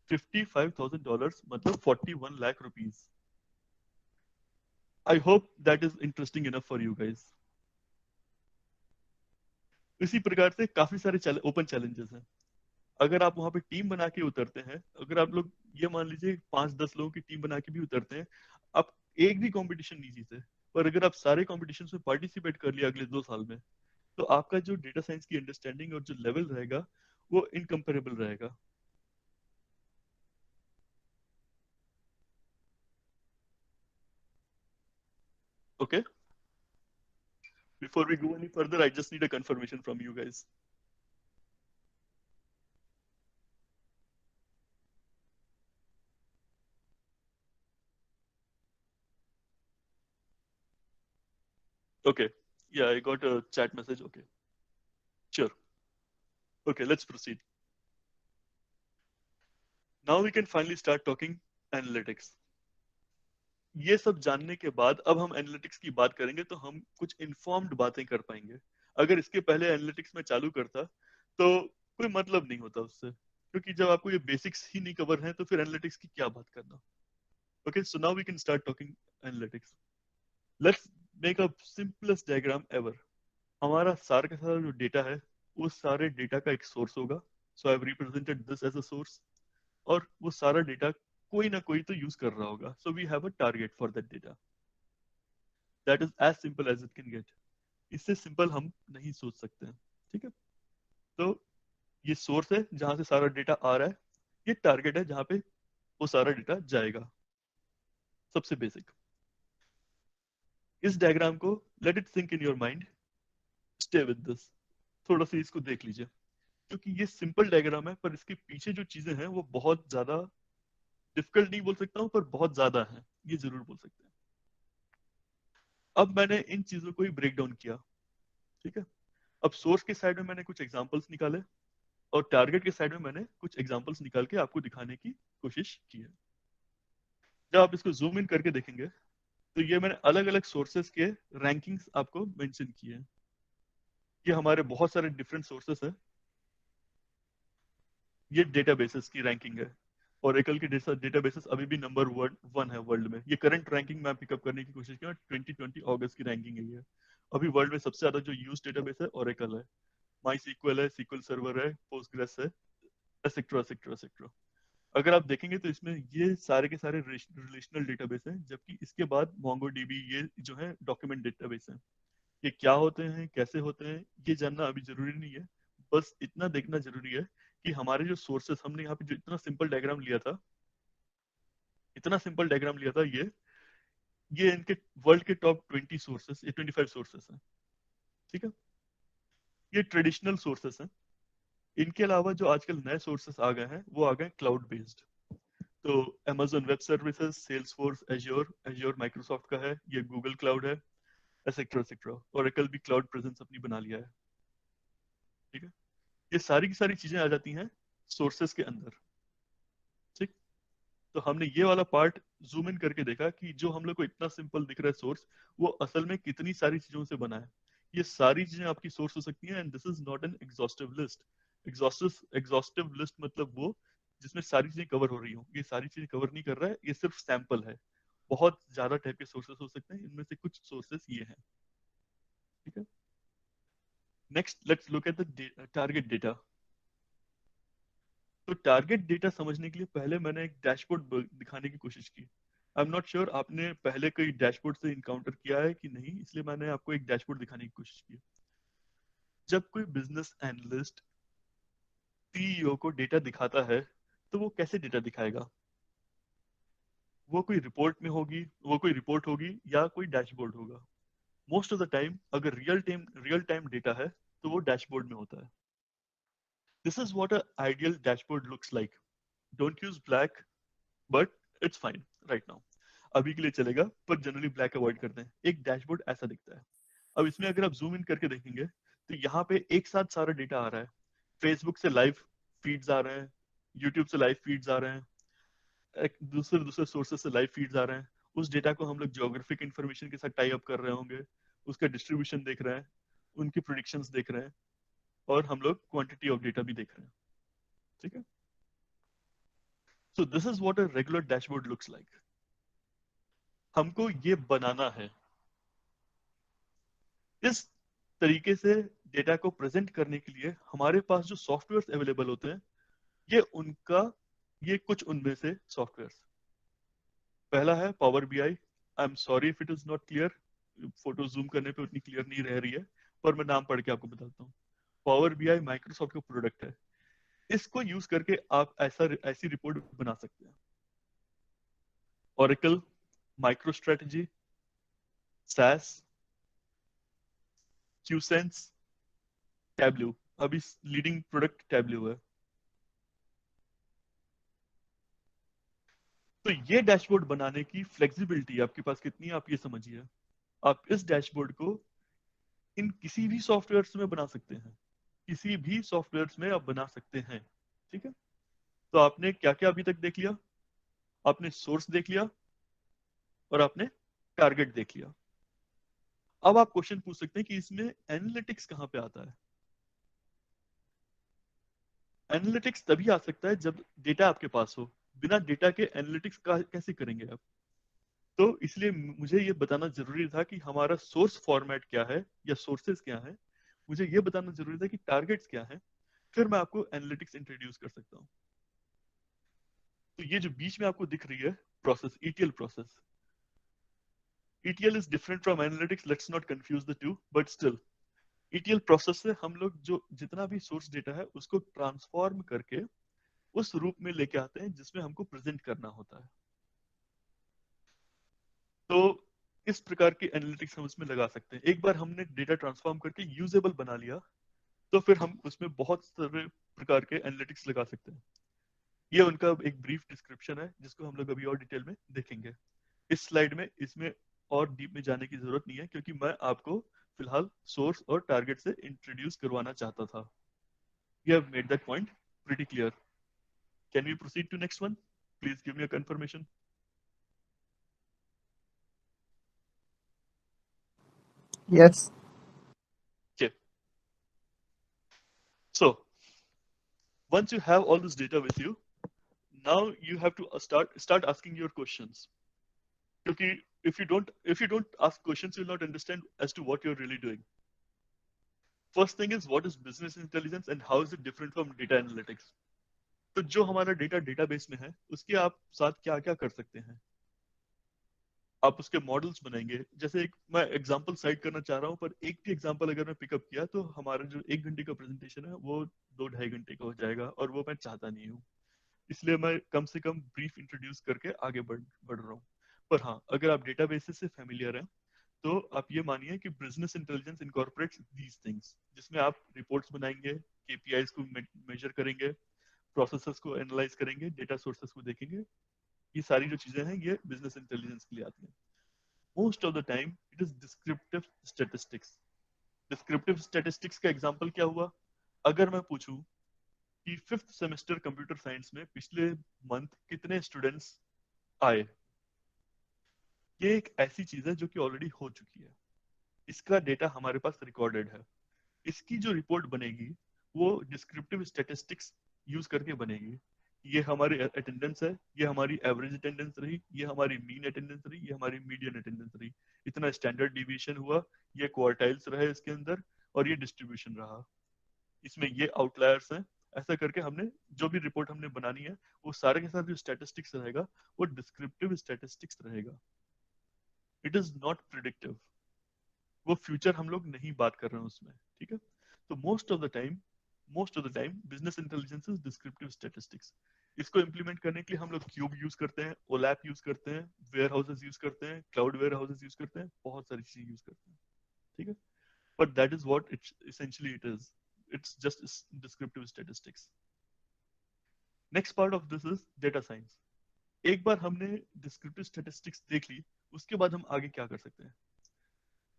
$55,000 मतलब 41 lakh rupees. I hope that is interesting enough for you guys. इसी प्रकार से काफी सारे ओपन चैलेंजेस हैं। अगर आप वहां पे टीम बना के उतरते हैं, अगर आप लोग ये मान लीजिए 5-10 लोगों की टीम बना के भी उतरते हैं, आप एक भी कंपटीशन नहीं जीते, पर अगर आप सारे कॉम्पिटिशन में पार्टिसिपेट कर लिया अगले 2 साल में, तो आपका जो डेटा साइंस की अंडरस्टैंडिंग और जो लेवल रहेगा वो इनकम्पेरेबल रहेगा। Okay, before we go any further I just need a confirmation from you guys. Okay, yeah I got a chat message. Okay, sure. Okay, let's proceed. Now we can finally start talking analytics. ये सब जानने के बाद अब हम analytics की बात करेंगे तो हम कुछ इन्फॉर्म्ड बातें कर पाएंगे। अगर इसके पहले एनालिटिक्स में चालू करता तो कोई मतलब नहीं होता उससे, क्योंकि जब आपको ये बेसिक्स ही नहीं कवर है तो फिर एनालिटिक्स की क्या बात करना। Okay, so now we can start talking analytics. Let's make a simplest diagram ever. हमारा सारा का सारा जो डेटा है उस सारे डेटा का एक सोर्स होगा। So I have represented this as a source. और वो सारा डेटा कोई ना कोई तो यूज कर रहा होगा। So we have a target for that data. That is as simple as it can get. इससे सिंपल हम नहीं सोच सकते हैं। ठीक है, तो ये सोर्स है जहां से सारा डेटा आ रहा है, ये टारगेट है जहां पे वो सारा डेटा जाएगा। सबसे बेसिक इस डायग्राम को let it sink in your mind, stay with this. थोड़ा सा इसको देख लीजिए, क्योंकि ये सिंपल डायग्राम है पर इसके पीछे जो चीजें हैं वो बहुत ज्यादा डिफिकल्ट नहीं बोल सकता हूँ, पर बहुत ज्यादा है, ये जरूर बोल सकते हैं। अब मैंने इन चीजों को ही ब्रेक डाउन किया। ठीक है, अब सोर्स के साइड में मैंने कुछ एग्जांपल्स निकाले और टारगेट के साइड में मैंने कुछ एग्जांपल्स निकाल के आपको दिखाने की कोशिश की है। जब आप इसको जूम इन करके देखेंगे तो ये मैंने अलग अलग सोर्सेस के रैंकिंग्स आपको मेंशन किए हैं। ये हमारे बहुत सारे डिफरेंट सोर्सेस हैं। ये डेटाबेसेस की रैंकिंग है। ओरेकल की डेटाबेसेस अभी भी नंबर 1 है वर्ल्ड में। ये करंट रैंकिंग मैं पिकअप करने की कोशिश की, 2020 अगस्त की रैंकिंग है ये। अभी वर्ल्ड में सबसे ज्यादा जो यूज डेटाबेस है ओरेकल है, माई सीक्वल है, सीक्वल सर्वर है, पोस्टग्रेस है, एसेक्ट्रा एसेक्ट्रा एसेक्ट्रा। अगर आप देखेंगे तो इसमें ये सारे के सारे रिलेशनल डेटाबेस हैं, जबकि इसके बाद मोंगोडीबी ये जो है डॉक्यूमेंट डेटाबेस है। ये क्या होते हैं, कैसे होते हैं, ये जानना अभी जरूरी नहीं है। बस इतना देखना जरूरी है कि हमारे जो सोर्सेस, हमने यहाँ पे जो इतना सिंपल डायग्राम लिया था, इतना सिंपल डायग्राम लिया था, ये इनके वर्ल्ड के टॉप 20 सोर्सेस, ये 25 सोर्सेस हैं। ठीक है, ये ट्रेडिशनल सोर्सेस हैं। इनके अलावा जो आजकल नए सोर्सेस आ गए हैं वो आ गए क्लाउड बेस्ड। तो Amazon web services, Salesforce, azure, azure Microsoft का है, ये गूगल क्लाउड है, एसेक्ट्रा एसेक्ट्रा। ओरेकल भी क्लाउड प्रेजेंस अपनी बना लिया है। ठीक है, ये सारी की सारी चीजें आ जाती हैं सोर्सेस के अंदर। ठीक, तो हमने ये वाला पार्ट जूम इन करके देखा कि जो हम लोग को इतना सिंपल दिख रहा है सोर्स, वो असल में कितनी सारी चीजों से बना है। ये सारी चीजें आपकी सोर्स हो सकती हैं, and this is not an exhaustive list. Exhaustive list मतलब वो जिसमें सारी चीजें कवर हो रही हो। ये सारी चीजें कवर नहीं कर रहा है, ये सिर्फ सैंपल है। बहुत ज्यादा टाइप के सोर्सेस हो सकते हैं, इनमें से कुछ सोर्सेस ये हैं। ठीक है, next let's look at the target data. तो टारगेट डेटा समझने के लिए पहले मैंने एक डैशबोर्ड दिखाने की कोशिश की। आई एम नॉट श्योर आपने पहले कोई डैशबोर्ड से इनकाउंटर किया है कि नहीं, इसलिए मैंने आपको एक डैशबोर्ड दिखाने की कोशिश की। जब कोई बिजनेस एनालिस्ट सीईओ को डेटा दिखाता है तो वो कैसे डेटा दिखाएगा? वो कोई रिपोर्ट में होगी, वो कोई रिपोर्ट होगी या कोई डैशबोर्ड होगा। मोस्ट ऑफ द टाइम अगर रियल टाइम डेटा है तो वो डैशबोर्ड में होता है। This is what a ideal dashboard looks like. Don't use black, but it's fine right now, अभी के लिए चलेगा, पर जनरली ब्लैक अवॉइड करते हैं। एक डैशबोर्ड ऐसा दिखता है। अब इसमें अगर आप जूम इन करके देखेंगे तो यहाँ पे एक साथ सारा डेटा आ रहा है। फेसबुक से लाइव फीड्स आ रहे हैं, यूट्यूब से लाइव फीड्स आ रहे हैं, एक दूसरे दूसरे सोर्सेस से लाइव फीड्स आ रहे हैं। उस डेटा को हम लोग ज्योग्राफिक इंफॉर्मेशन के साथ टाई अप कर रहे होंगे, उसका डिस्ट्रीब्यूशन देख रहे हैं, उनकी प्रिडिक्शंस देख रहे हैं, और हम लोग क्वांटिटी ऑफ डेटा भी देख रहे हैं। ठीक है, सो this is what a regular dashboard looks like. हमको ये बनाना है। इस तरीके से डेटा को प्रेजेंट करने के लिए हमारे पास जो सॉफ्टवेयर्स अवेलेबल होते हैं, ये कुछ उनमें से सॉफ्टवेयर्स। पहला है power B I. I am sorry if it is not clear, photo zoom करने पे उतनी क्लियर नहीं रह रही है, पर मैं नाम पढ़ के आपको बताता हूँ। पावर बी आई माइक्रोसॉफ्ट का प्रोडक्ट है। इसको यूज करके आप ऐसी रिपोर्ट बना सकते हैं। Oracle, MicroStrategy, SAS, Qlik Sense, Tableau. अभी लीडिंग प्रोडक्ट टैब्ल्यू है। तो ये डैशबोर्ड बनाने की फ्लेक्सिबिलिटी आपके पास कितनी है, आप ये समझिए। आप इस डैशबोर्ड को इन किसी भी सॉफ्टवेयर में बना सकते हैं, किसी भी सॉफ्टवेयर में आप बना सकते हैं। ठीक है, तो आपने क्या क्या अभी तक देख लिया? आपने सोर्स देख लिया और आपने टारगेट देख लिया। अब आप क्वेश्चन पूछ सकते हैं कि इसमें एनालिटिक्स कहां पे आता है? एनालिटिक्स तभी आ सकता है जब डेटा आपके पास हो। बिना डेटा के एनालिटिक्स कैसे करेंगे आप? तो इसलिए मुझे ये बताना जरूरी था कि हमारा सोर्स फॉर्मेट क्या है या सोर्सेज क्या है। मुझे ये बताना जरूरी था कि टारगेट्स क्या है, फिर मैं आपको एनालिटिक्स इंट्रोड्यूस कर सकता हूँ। तो ये जो बीच में आपको दिख रही है process, ETL process, ETL is different from analytics. Let's not confuse the two, but still, ETL process से हम लोग जो जितना भी सोर्स डेटा है उसको ट्रांसफॉर्म करके उस रूप में लेके आते हैं जिसमें हमको प्रेजेंट करना होता है। तो इस प्रकार की एनालिटिक्स हम उसमें लगा सकते हैं। एक बार हमने डेटा ट्रांसफॉर्म करके यूजेबल बना लिया तो फिर हम उसमें बहुत सारे प्रकार के एनालिटिक्स लगा सकते हैं। ये उनका एक ब्रीफ डिस्क्रिप्शन है जिसको हम लोग अभी और डिटेल में देखेंगे। इस स्लाइड में इसमें और डीप में जाने की जरूरत नहीं है, क्योंकि मैं आपको फिलहाल सोर्स और टारगेट से इंट्रोड्यूस करवाना चाहता था। You have made that point pretty clear. Can we proceed to next one? Please give me a confirmation. Yes. Okay. So once you have all this data with you, now you have to start asking your questions. Because if you don't ask questions, you'll not understand as to what you're really doing. First thing is, what is business intelligence and how is it different from data analytics? तो जो हमारा data database में है उसके आप साथ क्या क्या कर सकते हैं? आप उसके मॉडल्स बनाएंगे। जैसे एक मैं एग्जांपल साइड करना चाह रहा हूँ, पर एक भी एग्जांपल अगर मैं पिकअप किया तो हमारा जो 1 घंटे का प्रेजेंटेशन है वो 2-2.5 घंटे का हो जाएगा, और वो मैं चाहता नहीं हूँ। इसलिए मैं कम से कम ब्रीफ इंट्रोड्यूस करके आगे बढ़ रहा हूँ। पर हाँ, अगर आप डेटाबेसेस से फेमिलियर हैं तो आप ये मानिए कि business intelligence incorporates these things, जिसमें आप रिपोर्ट्स बनाएंगे, केपीआईज को मेजर करेंगे, प्रोसेसेस को एनालाइज करेंगे, डेटा सोर्सेस को देखेंगे। ये सारी जो चीजें हैं ये बिजनेस इंटेलिजेंस के लिए आती हैं। Most of the time it is descriptive statistics. Descriptive statistics का एग्जांपल क्या हुआ? अगर मैं पूछूं कि 5th सेमेस्टर कंप्यूटर साइंस में पिछले मंथ कितने स्टूडेंट्स आए, ये एक ऐसी चीज है जो कि ऑलरेडी हो चुकी है। इसका डेटा हमारे पास रिकॉर्डेड है। इसकी जो रिपोर्ट बनेगी वो डिस्क्रिप्टिव स्टैटिस्टिक्स यूज करके बनेगी। ये हमारी अटेंडेंस है, ये हमारी एवरेज अटेंडेंस रही, ये हमारी मीन अटेंडेंस रही, ये हमारी मीडियन अटेंडेंस रही, इतना स्टैंडर्ड डिविएशन हुआ, ये क्वार्टाइल्स रहे इसके अंदर, और ये डिस्ट्रीब्यूशन रहा। इसमें ये आउटलायर्स हैं ऐसा करके हमने जो भी रिपोर्ट हमने बनानी है वो सारे के साथ जो स्टैटिस्टिक्स रहेगा वो डिस्क्रिप्टिव स्टैटिस्टिक्स रहेगा. It is not predictive. वो फ्यूचर हम लोग नहीं बात कर रहे हैं उसमें. ठीक है. तो most of the time business intelligence is descriptive statistics. इसको इंप्लीमेंट करने के लिए हम लोग क्यूब यूज करते हैं, ओलैप यूज करते हैं, वेयर हाउसेज यूज करते हैं, क्लाउड वेयर हाउसेज यूज करते हैं, बहुत सारी चीजें यूज करते हैं. ठीक है. But that is what it essentially it is. It's just descriptive statistics. Next part of this is data science. एक बार हमने descriptive statistics देख ली, उसके बाद हम आगे क्या कर सकते हैं?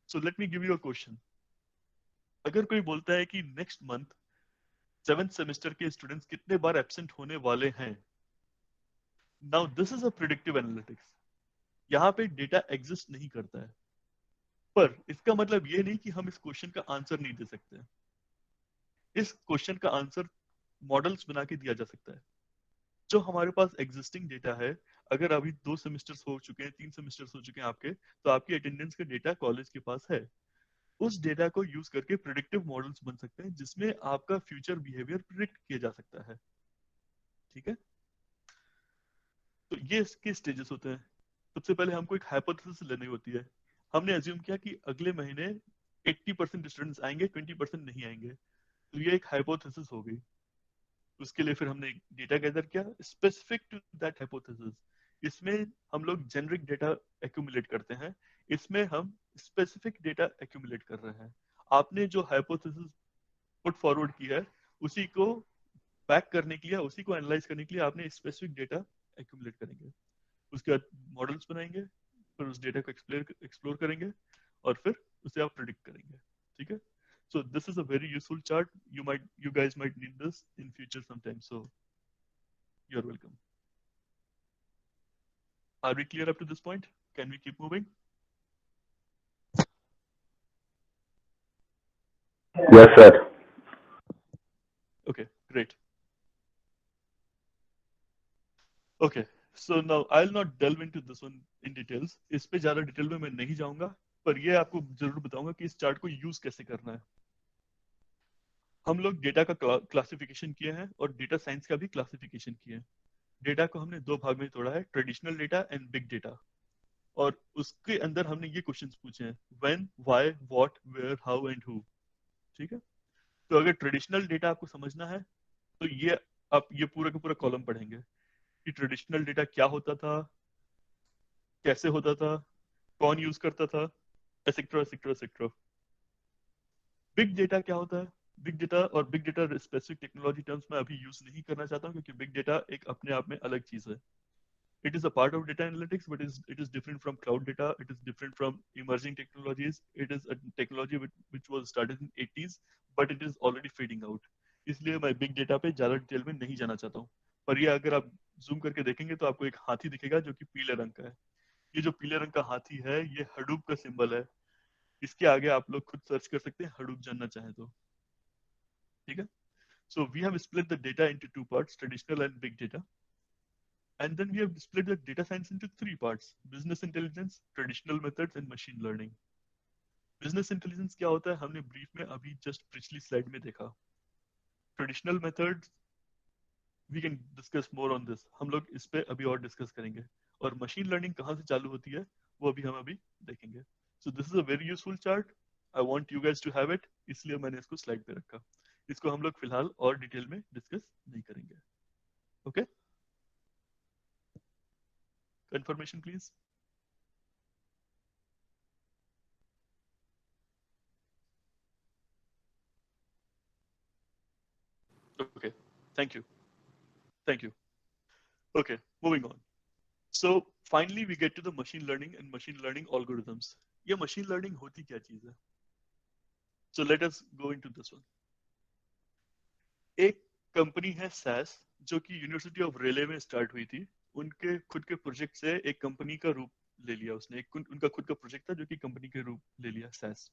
So let me give you a question. अगर कोई बोलता है कि नेक्स्ट मंथ 7th सेमेस्टर के स्टूडेंट्स कितने बार एब्सेंट होने वाले हैं, now this is a predictive analytics. यहाँ पे डेटा एग्जिस्ट नहीं करता है, पर इसका मतलब ये नहीं कि हम इस क्वेश्चन का आंसर नहीं दे सकते हैं. इस क्वेश्चन का आंसर मॉडल्स बना के दिया जा सकता है. जो हमारे पास एग्जिस्टिंग डेटा है, अगर अभी 2 सेमेस्टर्स हो चुके हैं, 3 सेमेस्टर्स हो चुके हैं आपके, तो आपकी अटेंडेंस का डेटा कॉलेज के पास है. उस डेटा को यूज करके प्रिडिक्टिव मॉडल्स बन सकते हैं जिसमें आपका फ्यूचर बिहेवियर प्रिडिक्ट किया जा सकता है. ठीक है. तो ये इसके स्टेजेस होते हैं. सबसे पहले हमको एक हाइपोथेसिस लेनी होती है. हमने अज्यूम किया कि अगले महीने 80% स्टूडेंट्स आएंगे, 20% नहीं आएंगे. तो ये एक हाइपोथेसिस हो गई. उसके लिए फिर हमने डेटा गैदर किया स्पेसिफिक टू दैट हाइपोथेसिस. इसमें हम लोग जेनरिक डेटा एक्यूमुलेट करते हैं, इसमें हम स्पेसिफिक डेटा एक्यूमुलेट कर रहे हैं. आपने जो हाइपोथेसिस पुट फॉरवर्ड की है उसी को बैक करने के लिए, उसी को एनालाइज करने के लिए आपने स्पेसिफिक डेटा एक्यूमुलेट करेंगे. उसके बाद मॉडल्स बनाएंगे, फिर उस डेटा को एक्सप्लोर करेंगे और फिर उसे आप प्रिडिक्ट करेंगे. ठीक है. So this is a very useful chart. You guys might need this in future sometime. So you're welcome. Are we clear up to this point? Can we keep moving? Yes, sir. Okay, great. Okay, so now I'll not delve into this one in details. इस पे ज्यादा detail में मैं नहीं जाऊंगा, पर ये आपको जरूर बताऊंगा कि इस चार्ट को यूज कैसे करना है. हम लोग डेटा का क्लासिफिकेशन किए हैं और डेटा साइंस का भी क्लासिफिकेशन किए हैं. डेटा को हमने 2 भाग में तोड़ा है, traditional data and big data. और उसके अंदर हमने ये क्वेश्चंस पूछे हैं, when, why, what, where, how and who. ठीक है. तो अगर ट्रेडिशनल डेटा आपको समझना है तो ये आप ये पूरा का पूरा कॉलम पढ़ेंगे कि ट्रेडिशनल डेटा क्या होता था, कैसे होता था, कौन यूज करता था, et cetera et cetera et cetera. Big data क्या होता है? बिग डेटा और big data specific technology terms में अभी यूज नहीं करना चाहता हूँ क्योंकि बिग डेटा एक अपने आप में अलग चीज है. It is a part of data analytics, but it is different from cloud data. It is different from emerging technologies. It is a technology which was started in 80s, but it is already fading out. इसलिए मैं big data पे ज्यादा detail में नहीं जाना चाहता हूँ. पर ये अगर आप जूम करके देखेंगे तो आपको एक हाथी दिखेगा जो कि पीले रंग का है. ये जो पीले रंग का हाथी है ये हडूप का सिंबल है. इसके आगे आप लोग खुद सर्च कर सकते हैं हडूप जानना चाहें तो. ठीक है. So we have split the data into 2 parts, traditional and big data. And then we have split the data science into 3 parts: business intelligence, traditional methods, and machine learning. Business intelligence क्या होता है हमने brief में अभी just पिछली slide में देखा. Traditional methods we can discuss more on this. हम लोग इस पे अभी और डिस्कस करेंगे. और मशीन लर्निंग कहाँ से चालू होती है वो अभी हम अभी देखेंगे. So this is a very useful chart. I want you guys to have it, इसलिए मैंने इसको स्लाइड पे रखा. इसको हम लोग फिलहाल और डिटेल में डिस्कस नहीं करेंगे. Okay. Confirmation please. Okay, thank you. Thank you. Okay, moving on. So finally we get to the machine learning and machine learning algorithms. ये machine learning होती क्या चीज है? So let us go into this one. एक company है SAS जो कि university of रेले में स्टार्ट हुई थी. उनके खुद के प्रोजेक्ट से एक कंपनी का रूप ले लिया उसने. एक उनका खुद का प्रोजेक्ट था जो कि कंपनी के रूप ले लिया SAS.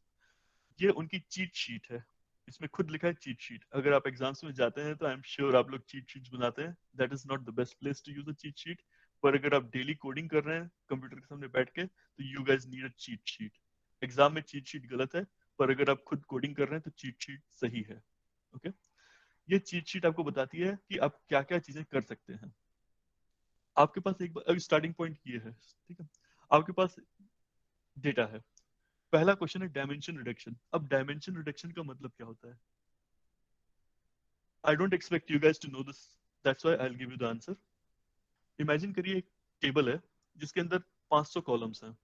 ये उनकी चीट शीट है. इसमें खुद लिखा है चीट शीट. अगर आप एग्जाम्स में जाते हैं तो आई एम श्योर आप लोग चीट शीट्स बनाते हैं. That is not the best place to use a cheat sheet. पर अगर आप डेली कोडिंग कर रहे हैं कंप्यूटर के सामने बैठ के तो you guys need a cheat sheet. Exam में चीट शीट गलत है, पर अगर आप खुद कोडिंग कर रहे हैं तो चीट शीट सही है. ओके. ये चीट शीट आपको बताती है कि आप क्या क्या चीजें कर सकते हैं। आपके पास एक अभी स्टार्टिंग पॉइंट ये है, ठीक है। आपके पास डेटा है। पहला क्वेश्चन है डायमेंशन रिडक्शन। अब डायमेंशन रिडक्शन का मतलब क्या होता है? I don't expect you guys to know this, that's why I will give you the answer. Imagine करिए एक टेबल है जिसके अंदर 500 कॉलम्स हैं।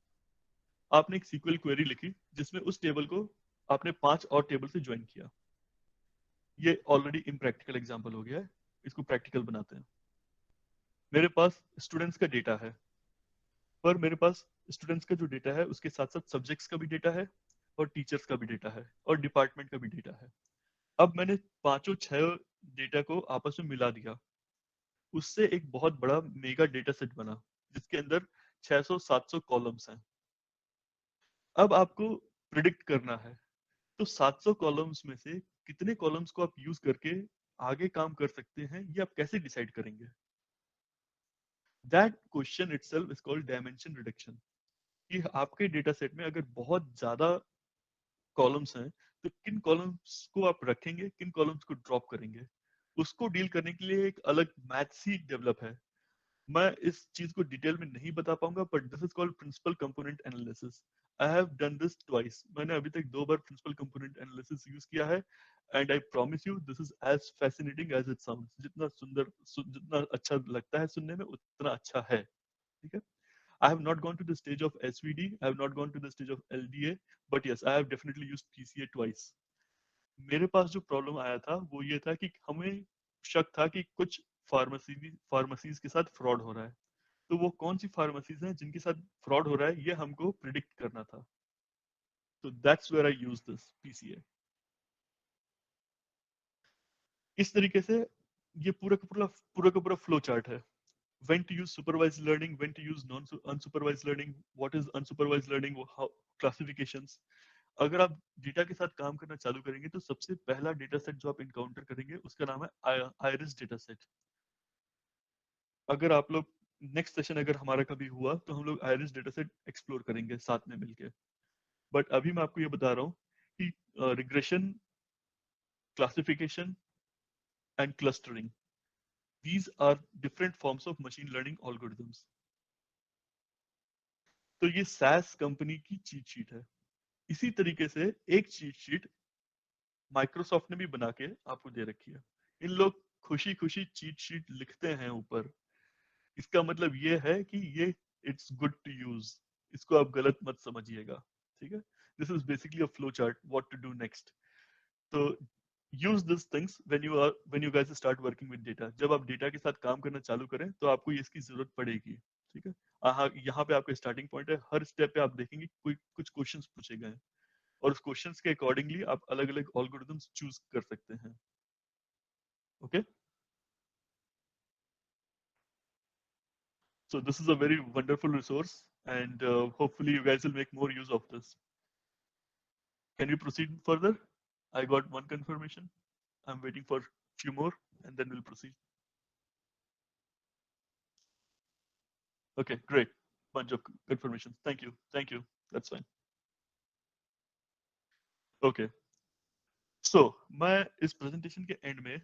आपने एक सीक्वल क्वेरी लिखी जिसमें उस टेबल को आपने 5 और टेबल से ज्वाइन किया। ये ऑलरेडी इम्प्रैक्टिकल एग्जांपल हो गया है, इसको प्रैक्टिकल बनाते हैं। मेरे पास स्टूडेंट्स का डेटा है, पर मेरे पास स्टूडेंट्स का जो डेटा है उसके साथ साथ सब्जेक्ट्स का भी डेटा है और टीचर्स का भी डेटा है और डिपार्टमेंट का भी डेटा है। अब मैंने पांचों 6 डेटा को आपस में मिला दिया, उससे एक बहुत बड़ा मेगा डेटा सेट बना जिसके अंदर 600-700 कॉलम्स हैं। अब आपको प्रिडिक्ट करना है, तो 700 कॉलम्स में से कितने कॉलम्स को आप यूज करके आगे काम कर सकते हैं, ये आप कैसे डिसाइड करेंगे? That question itself is called dimension reduction. कि आपके डेटा सेट में अगर बहुत ज्यादा कॉलम्स हैं तो किन कॉलम्स को आप रखेंगे, किन कॉलम्स को ड्रॉप करेंगे, उसको डील करने के लिए एक अलग मैथ्स ही डेवलप है। मैं इस चीज को डिटेल में नहीं बता पाऊंगा, but this is called principal component analysis. I have done this twice. मैंने अभी तक 2 बार प्रिंसिपल कंपोनेंट एनालिसिस यूज किया है, and I promise you this is as fascinating as it sounds. जितना सुंदर जितना अच्छा लगता है सुनने में उतना अच्छा है, ठीक है। I have not gone to the stage of SVD. I have not gone to the stage of LDA. But yes, I have definitely used PCA twice. मेरे पास जो प्रॉब्लम आया था वो ये था कि हमें शक था कि कुछ फार्मेसीज के साथ फ्रॉड हो रहा है। तो वो कौन सी फार्मेसीज हैं जिनके साथ फ्रॉड हो रहा है, ये हमको प्रिडिक्ट करना था। तो that's where I use this PCA। इस तरीके से ये पूरा का पूरा फ्लो चार्ट है। When to use supervised learning, when to use unsupervised learning, what is unsupervised learning, how classifications। अगर आप डेटा के साथ काम करना चालू करेंगे तो सबसे पहला डेटा सेट जो आप इनकाउंटर करेंगे उसका नाम है आयरिस डेटा सेट। अगर आप लोग नेक्स्ट सेशन अगर हमारा कभी हुआ तो हम लोग आयरिस डेटा सेट एक्सप्लोर करेंगे साथ में मिलके। बट अभी मैं आपको ये बता रहा हूँ कि regression, classification and clustering, these are different forms of machine learning algorithms। तो ये SAS कंपनी की चीट शीट है। इसी तरीके से एक चीट शीट माइक्रोसॉफ्ट ने भी बना के आपको दे रखी है। इन लोग खुशी खुशी चीट शीट लिखते हैं ऊपर, इसका मतलब ये है कि ये इट्स गुड टू यूज। इसको आप गलत मत समझिएगा, ठीक है। This is basically a flow chart what to do next. तो use this things when you guys start working with data. जब आप डेटा के साथ काम करना चालू करें तो आपको इसकी जरूरत पड़ेगी, ठीक है। हाँ, यहाँ पे आपका स्टार्टिंग पॉइंट है। हर स्टेप पे आप देखेंगे कोई कुछ क्वेश्चंस पूछे गए हैं और उस क्वेश्चंस के अकॉर्डिंगली आप अलग अलग एल्गोरिथम्स चूज कर सकते हैं, okay. So this is a very wonderful resource, and hopefully you guys will make more use of this. Can we proceed further? I got one confirmation. I'm waiting for few more, and then we'll proceed. Okay, great. Bunch of confirmations. Thank you. Thank you. That's fine. Okay. So मैं इस presentation के and में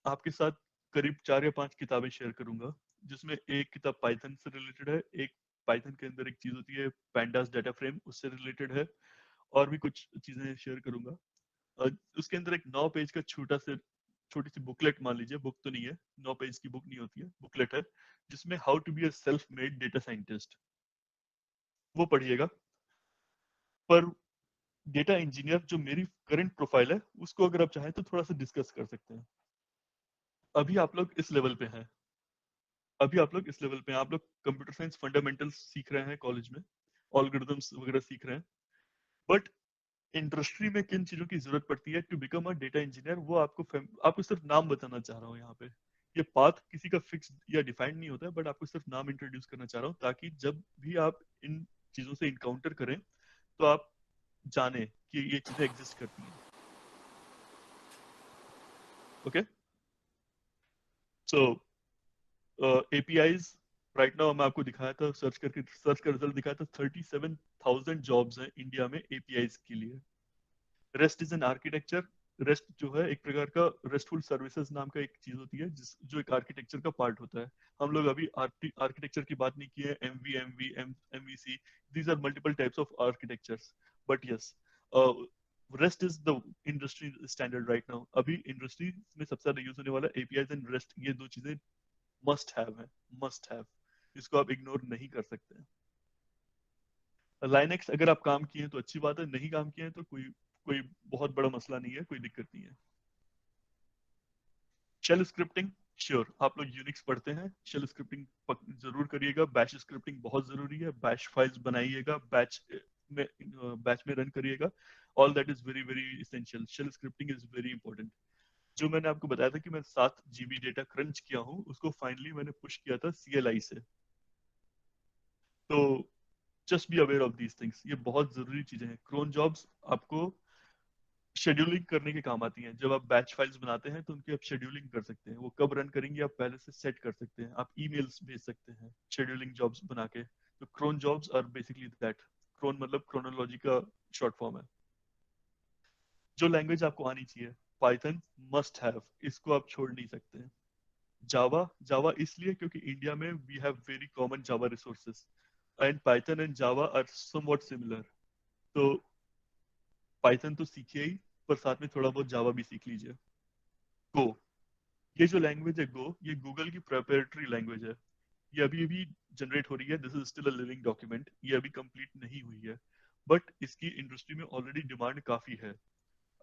आपके साथ करीब 4 या 5 किताबें share करूंगा, जिसमें एक किताब पाइथन से रिलेटेड है, एक पाइथन के अंदर एक चीज होती है पैंडास डाटा फ्रेम, उससे रिलेटेड है, और भी कुछ चीजें शेयर करूंगा। उसके अंदर एक 9 पेज का छोटी सी बुकलेट, मान लीजिए, बुक तो नहीं है, 9 पेज की बुक नहीं होती है, बुकलेट है, जिसमें how to be a self made data scientist, वो पढ़िएगा। पर डेटा इंजीनियर जो मेरी करंट प्रोफाइल है उसको अगर आप चाहें तो थोड़ा सा डिस्कस कर सकते हैं। अभी आप लोग इस लेवल पे हैं, आप लोग कंप्यूटर साइंस फंडामेंटल्स सीख रहे हैं कॉलेज में, एल्गोरिथम्स वगैरह सीख रहे हैं। बट इंडस्ट्री में किन चीजों की जरूरत पड़ती है to become a data engineer, वो आपको सिर्फ नाम बताना चाह रहा हूँ यहाँ पे। ये पाथ किसी का फिक्स या डिफाइंड नहीं होता है, बट आपको सिर्फ नाम इंट्रोड्यूस करना चाह रहा हूँ, ताकि जब भी आप इन चीजों से इनकाउंटर करें तो आप जाने कि ये चीजें एग्जिस्ट करती हैं, ओके। सो APIs राइट नाउ मैं आपको दिखाया था, सर्च का रिजल्ट दिखाया था, 37,000 जॉब्स हैं इंडिया में APIs के लिए। Rest is an architecture, rest जो है एक प्रकार का रेस्टफुल सर्विसेज नाम का एक चीज होती है जो एक आर्किटेक्चर का पार्ट होता है। हम लोग अभी आर्किटेक्चर की बात नहीं की है, MVC, these are multiple types of architectures, but yes, REST is the industry standard right now. अभी इंडस्ट्री में सबसे ज्यादा यूज होने वाला एपीआईज एंड रेस्ट, ये दो चीजें मस्ट हैव है, मस्ट हैव, इसको आप इग्नोर नहीं कर सकते हैं। लाइनेक्स अगर आप काम किए हैं तो अच्छी बात है, नहीं काम किए हैं तो कोई कोई बहुत बड़ा मसला नहीं है, कोई दिक्कत नहीं है। शेल स्क्रिप्टिंग, श्योर आप लोग यूनिक्स पढ़ते हैं, शेल स्क्रिप्टिंग जरूर करिएगा। बैच स्क्रिप्टिंग बहुत जरूरी है, बैच फाइल्स बनाइएगा, बैच में रन करिएगा, all that is very very essential. Shell scripting is very important. जो मैंने आपको बताया था कि मैं 7 GB डेटा क्रंच किया हूँ, उसको फाइनली मैंने पुश किया था CLI से। तो just be aware of these things, ये बहुत जरूरी चीजें हैं। क्रोन जॉब्स आपको शेड्यूलिंग करने के काम आती हैं। जब आप बैच फाइल्स बनाते हैं तो उनकी आप शेड्यूलिंग कर सकते हैं, वो कब रन करेंगे आप पहले से सेट कर सकते हैं, आप ईमेल्स भेज सकते हैं शेड्यूलिंग जॉब्स बना के। तो cron jobs are basically that. Cron मतलब क्रोनोलॉजी का शॉर्ट फॉर्म है। जो लैंग्वेज आपको आनी चाहिए, पाइथन मस्ट हैव, इसको आप छोड़ नहीं सकते हैं। जावा, जावा इसलिए क्योंकि इंडिया में we have very common Java resources and Python and Java are somewhat similar. तो पाइथन तो सीखिए ही, पर साथ में थोड़ा बहुत जावा भी सीख लीजिए। गो, ये जो लैंग्वेज है गो, ये गूगल की प्रोप्राइटरी लैंग्वेज है। ये अभी अभी जनरेट हो रही है, this is still a living document, ये अभी कंप्लीट नहीं हुई है, बट इसकी इंडस्ट्री में ऑलरेडी डिमांड काफी है।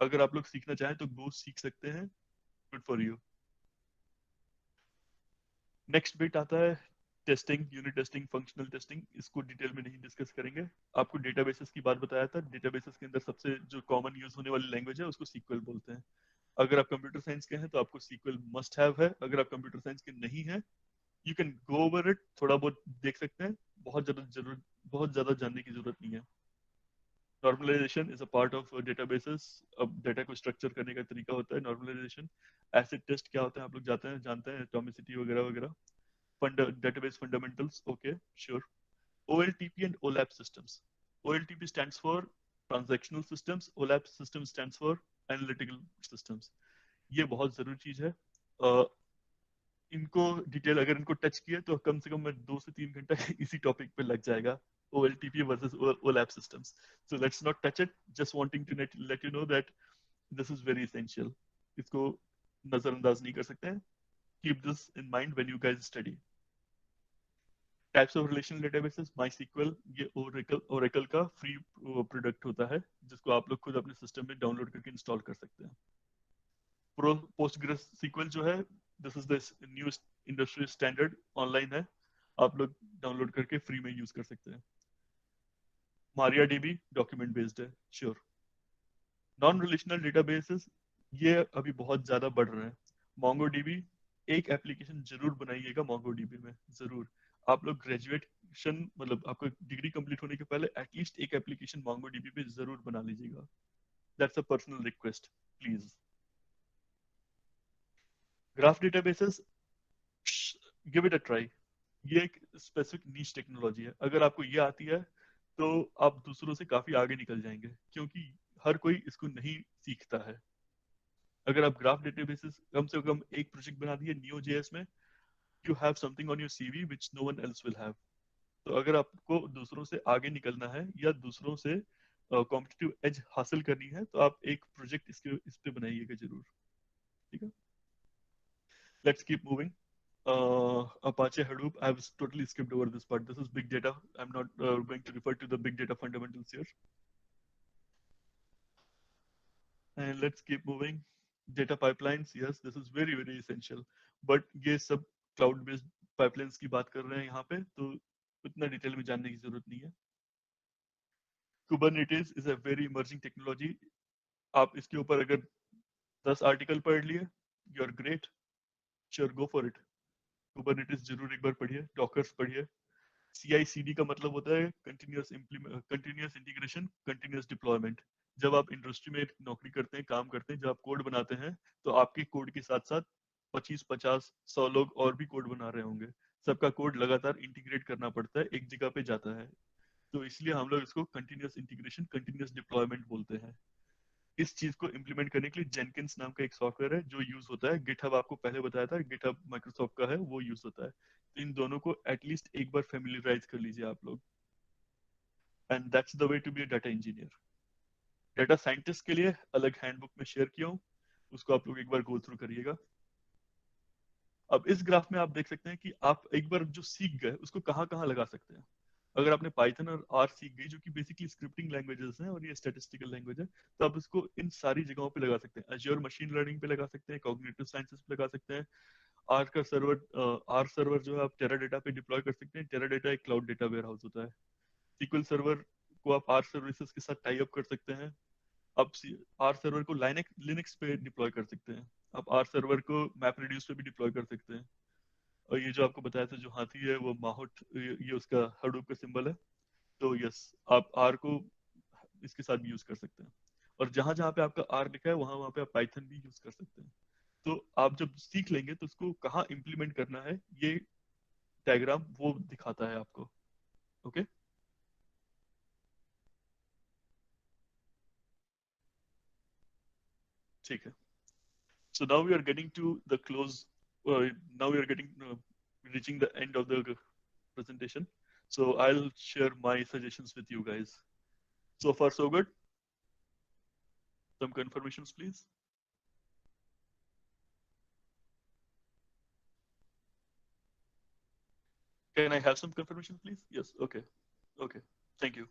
अगर आप लोग सीखना चाहें तो गो सीख सकते हैं, good for you. Next bit आता है testing, unit testing, functional testing. इसको डिटेल में नहीं डिस्कस करेंगे। आपको डेटाबेसेस की बात बताया था, डेटाबेसेस के अंदर सबसे जो कॉमन यूज होने वाली लैंग्वेज है उसको सीक्वल बोलते हैं। अगर आप कंप्यूटर साइंस के हैं तो आपको सीक्वल मस्ट हैव है। अगर आप कंप्यूटर साइंस के नहीं हैं, you can go over it, थोड़ा बहुत देख सकते हैं, बहुत ज्यादा जानने की जरूरत नहीं है। Normalisation is a part of databases. अब डेटा को स्ट्रक्चर करने का तरीका होता है नॉर्मलाइजेशन। एसिड टेस्ट क्या होता है आप लोग जानते हैं, एटॉमिसिटी वगैरह वगैरह। Database fundamentals, okay, sure. OLTP and OLAP systems. OLTP stands for transactional systems, OLAP system stands for analytical systems. ये बहुत जरूरी चीज है। इनको डिटेल अगर इनको टच किया तो कम से कम मैं 2 से 3 घंटा इसी टॉपिक पे लग जाएगा, OLTP versus OLAP systems. So let's not touch it, just wanting to let you know that this is very essential. इसको नजरअंदाज नहीं कर सकते हैं। Keep this in mind when you guys study. Types of relational databases, MySQL, ये Oracle का free product होता है जिसको आप लोग खुद अपने सिस्टम में डाउनलोड करके इंस्टॉल कर सकते हैं। पोस्टग्रेस सीक्वल जो है, this is the new industry standard, online है, आप लोग डाउनलोड करके फ्री में यूज कर सकते हैं। MariaDB डॉक्यूमेंट बेस्ड है, श्योर। नॉन रिलेशनल डेटाबेसेस, ये अभी बहुत ज्यादा बढ़ रहे हैं। MongoDB, एक एप्लीकेशन जरूर बनाइएगा MongoDB में, जरूर। आप लोग ग्रेजुएशन मतलब आपको डिग्री कंप्लीट होने के पहले एटलीस्ट एक एप्लीकेशन MongoDB पे जरूर बना लीजिएगा। That's a personal request, please. Graph databases, give it a try. ये एक स्पेसिफिक नीश टेक्नोलॉजी है, अगर आपको ये आती है तो आप दूसरों से काफी आगे निकल जाएंगे, क्योंकि हर कोई इसको नहीं सीखता है। अगर आप ग्राफ डेटाबेसेस कम से कम एक प्रोजेक्ट बना दिए Neo.js में, you have something on your CV which no one else will have. तो अगर आपको दूसरों से आगे निकलना है या दूसरों से कॉम्पिटिटिव एज हासिल करनी है तो आप एक प्रोजेक्ट इस पे बनाइएगा जरूर, ठीक है। Let's keep moving. Apache Hadoop, I have totally skipped over this part. This is big data. I'm not going to refer to the big data fundamentals here. And let's keep moving. Data pipelines, yes, this is very very essential. But ये सब cloud based pipelines की बात कर रहे हैं यहाँ पे, तो उतना डिटेल में जानने की जरूरत नहीं है। Kubernetes is a very emerging technology. आप इसके ऊपर अगर 10 आर्टिकल पढ़ लिए, you are great, sure go for it. Kubernetes जरूर एक बार पढ़िए, डॉकर्स पढ़िए। CI/CD का मतलब होता है कंटिन्यूअस इंटीग्रेशन, कंटिन्यूअस डिप्लॉयमेंट। जब आप इंडस्ट्री में नौकरी करते हैं, काम करते हैं, जब आप कोड बनाते हैं तो आपके कोड के साथ साथ 25, 50, 100 लोग और भी कोड बना रहे होंगे। सबका कोड लगातार इंटीग्रेट करना पड़ता है, एक जगह पे जाता है, तो इसलिए हम लोग इसको कंटिन्यूअस इंटीग्रेशन, कंटिन्यूअस डिप्लॉयमेंट बोलते हैं। इस चीज को इम्प्लीमेंट करने के लिए जेनकिंस नाम का एक सॉफ्टवेयर है जो यूज होता है। गिटहब आपको पहले बताया था, गिटहब माइक्रोसॉफ्ट का है, वो यूज होता है। तो इन दोनों को एटलीस्ट एक बार फेमिलियराइज कर लीजिए आप लोग। And that's the way to be a data engineer. Data scientist के लिए अलग हैंडबुक में शेयर किया हूँ, उसको आप लोग एक बार गो थ्रू करिएगा। अब इस ग्राफ में आप देख सकते हैं कि आप एक बार जो सीख गए उसको कहाँ कहाँ लगा सकते हैं। अगर आपने पाइथन और आर सीख गई, जो कि बेसिकली स्क्रिप्टिंग लैंग्वेजेस हैं और ये स्टैटिस्टिकल लैंग्वेज है, तो आप इसको इन सारी जगहों पे लगा सकते हैं। अज्योर मशीन लर्निंग पे लगा सकते हैं, कॉग्निटिव साइंसेस पे लगा सकते हैं। आर का सर्वर, आर सर्वर जो है आप टेराडाटा पे डिप्लॉय कर सकते हैं। टेराडाटा एक क्लाउड डेटा वेयर हाउस होता है। सीक्वल सर्वर को आप आर सर्विसेज के साथ टाई अप कर सकते हैं। आप आर सर्वर को लिनक्स पे डिप्लॉय कर सकते हैं। आप आर सर्वर को मैप रिड्यूस पे भी डिप्लॉय कर सकते हैं। और ये जो आपको बताया था जो हाथी है वो माहौट, ये उसका हडूप का सिंबल है। तो यस, आप आर को इसके साथ भी यूज कर सकते हैं। और जहां जहां पे आपका आर लिखा है वहां वहां पे आप पाइथन भी यूज कर सकते हैं। तो आप जब सीख लेंगे तो उसको कहाँ इम्प्लीमेंट करना है, ये डायग्राम वो दिखाता है आपको। ओके, ठीक है। So now we are getting to the close. Now we are reaching the end of the presentation. So I'll share my suggestions with you guys. So far, so good. Some confirmations, please. Can I have some confirmation, please? Yes. Okay. Okay. Thank you.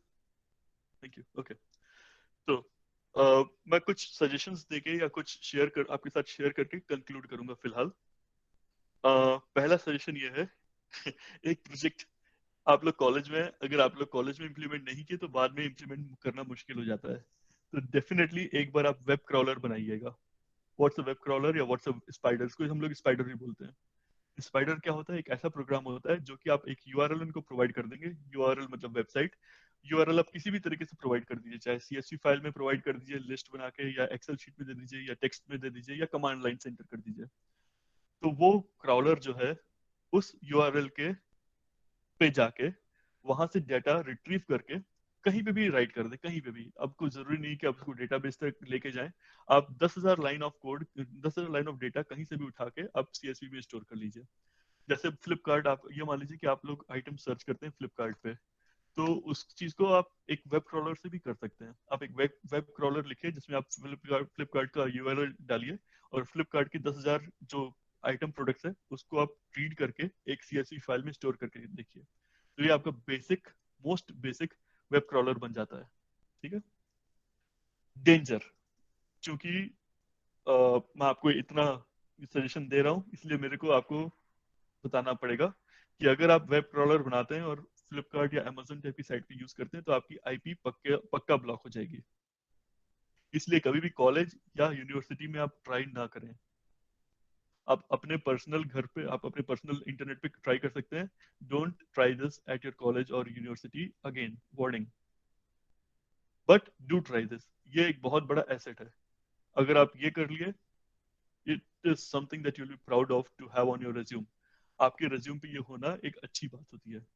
Thank you. Okay. So मैं कुछ suggestions देके या कुछ share कर आपके साथ share करके conclude करूंगा फिलहाल। पहला सजेशन ये है एक प्रोजेक्ट आप लोग कॉलेज में, अगर आप लोग कॉलेज में इंप्लीमेंट नहीं किए तो बाद में इंप्लीमेंट करना मुश्किल हो जाता है। तो डेफिनेटली एक बार आप वेब क्रॉलर बनाइएगा। व्हाट्स अ वेब क्रॉलर या व्हाट्स अ स्पाइडर, इसको हम लोग स्पाइडर भी बोलते हैं। स्पाइडर क्या होता है? एक ऐसा प्रोग्राम होता है जो कि आप एक यूआरएल उनको प्रोवाइड कर देंगे। यूआरएल मतलब वेबसाइट। यूआरएल आप किसी भी तरीके से प्रोवाइड कर दीजिए, चाहे सीएसवी फाइल में प्रोवाइड कर दीजिए लिस्ट बना के, या एक्सेल शीट में दे दीजिए, या टेक्स्ट में दे दीजिए, या कमांड लाइन से एंटर कर दीजिए। तो वो क्रॉलर जो है उस यूआरएल के पे जाके वहां से डाटा रिट्रीव करके कहीं पे भी राइट कर दे, कहीं पे भी। आपको जरूरी नहीं कि आप उसको डेटाबेस तक लेके जाएं। आप 10,000 line of code, 10,000 line of data कहीं से भी उठा के आप सीएसवी में स्टोर कर लीजिए। जैसे फ्लिपकार्ट, आप ये मान लीजिए कि आप लोग आइटम सर्च करते हैं फ्लिपकार्ट पे, तो उस चीज को आप एक वेब क्रॉलर से भी कर सकते हैं। आप एक वेब क्रॉलर लिखिए जिसमें आप फ्लिपकार्ट का यूआरएल डालिए, और फ्लिपकार्ट की 10,000 जो आइटम प्रोडक्ट्स है उसको आप रीड करके एक सीएसवी फाइल में स्टोर करके देखिए। तो ये आपका basic, most basic web crawler बन जाता है। ठीक है। डेंजर, क्योंकि मैं आपको इतना सजेशन दे रहा हूँ इसलिए मेरे को आपको बताना पड़ेगा कि अगर आप वेब क्रॉलर बनाते हैं और फ्लिपकार्ट या अमेजन टाइप की साइट पे यूज करते हैं तो आपकी आईपी पक्का ब्लॉक हो जाएगी। इसलिए कभी भी कॉलेज या यूनिवर्सिटी में आप ट्राई ना करें। आप अपने पर्सनल घर पे, आप अपने पर्सनल इंटरनेट पे ट्राई कर सकते हैं। Don't try this at your college और university, again warning. But do try this, ये एक बहुत बड़ा एसेट है। अगर आप ये कर लिए, it is something that you will be proud of to have on your resume. आपके रेज्यूम पे ये होना एक अच्छी बात होती है।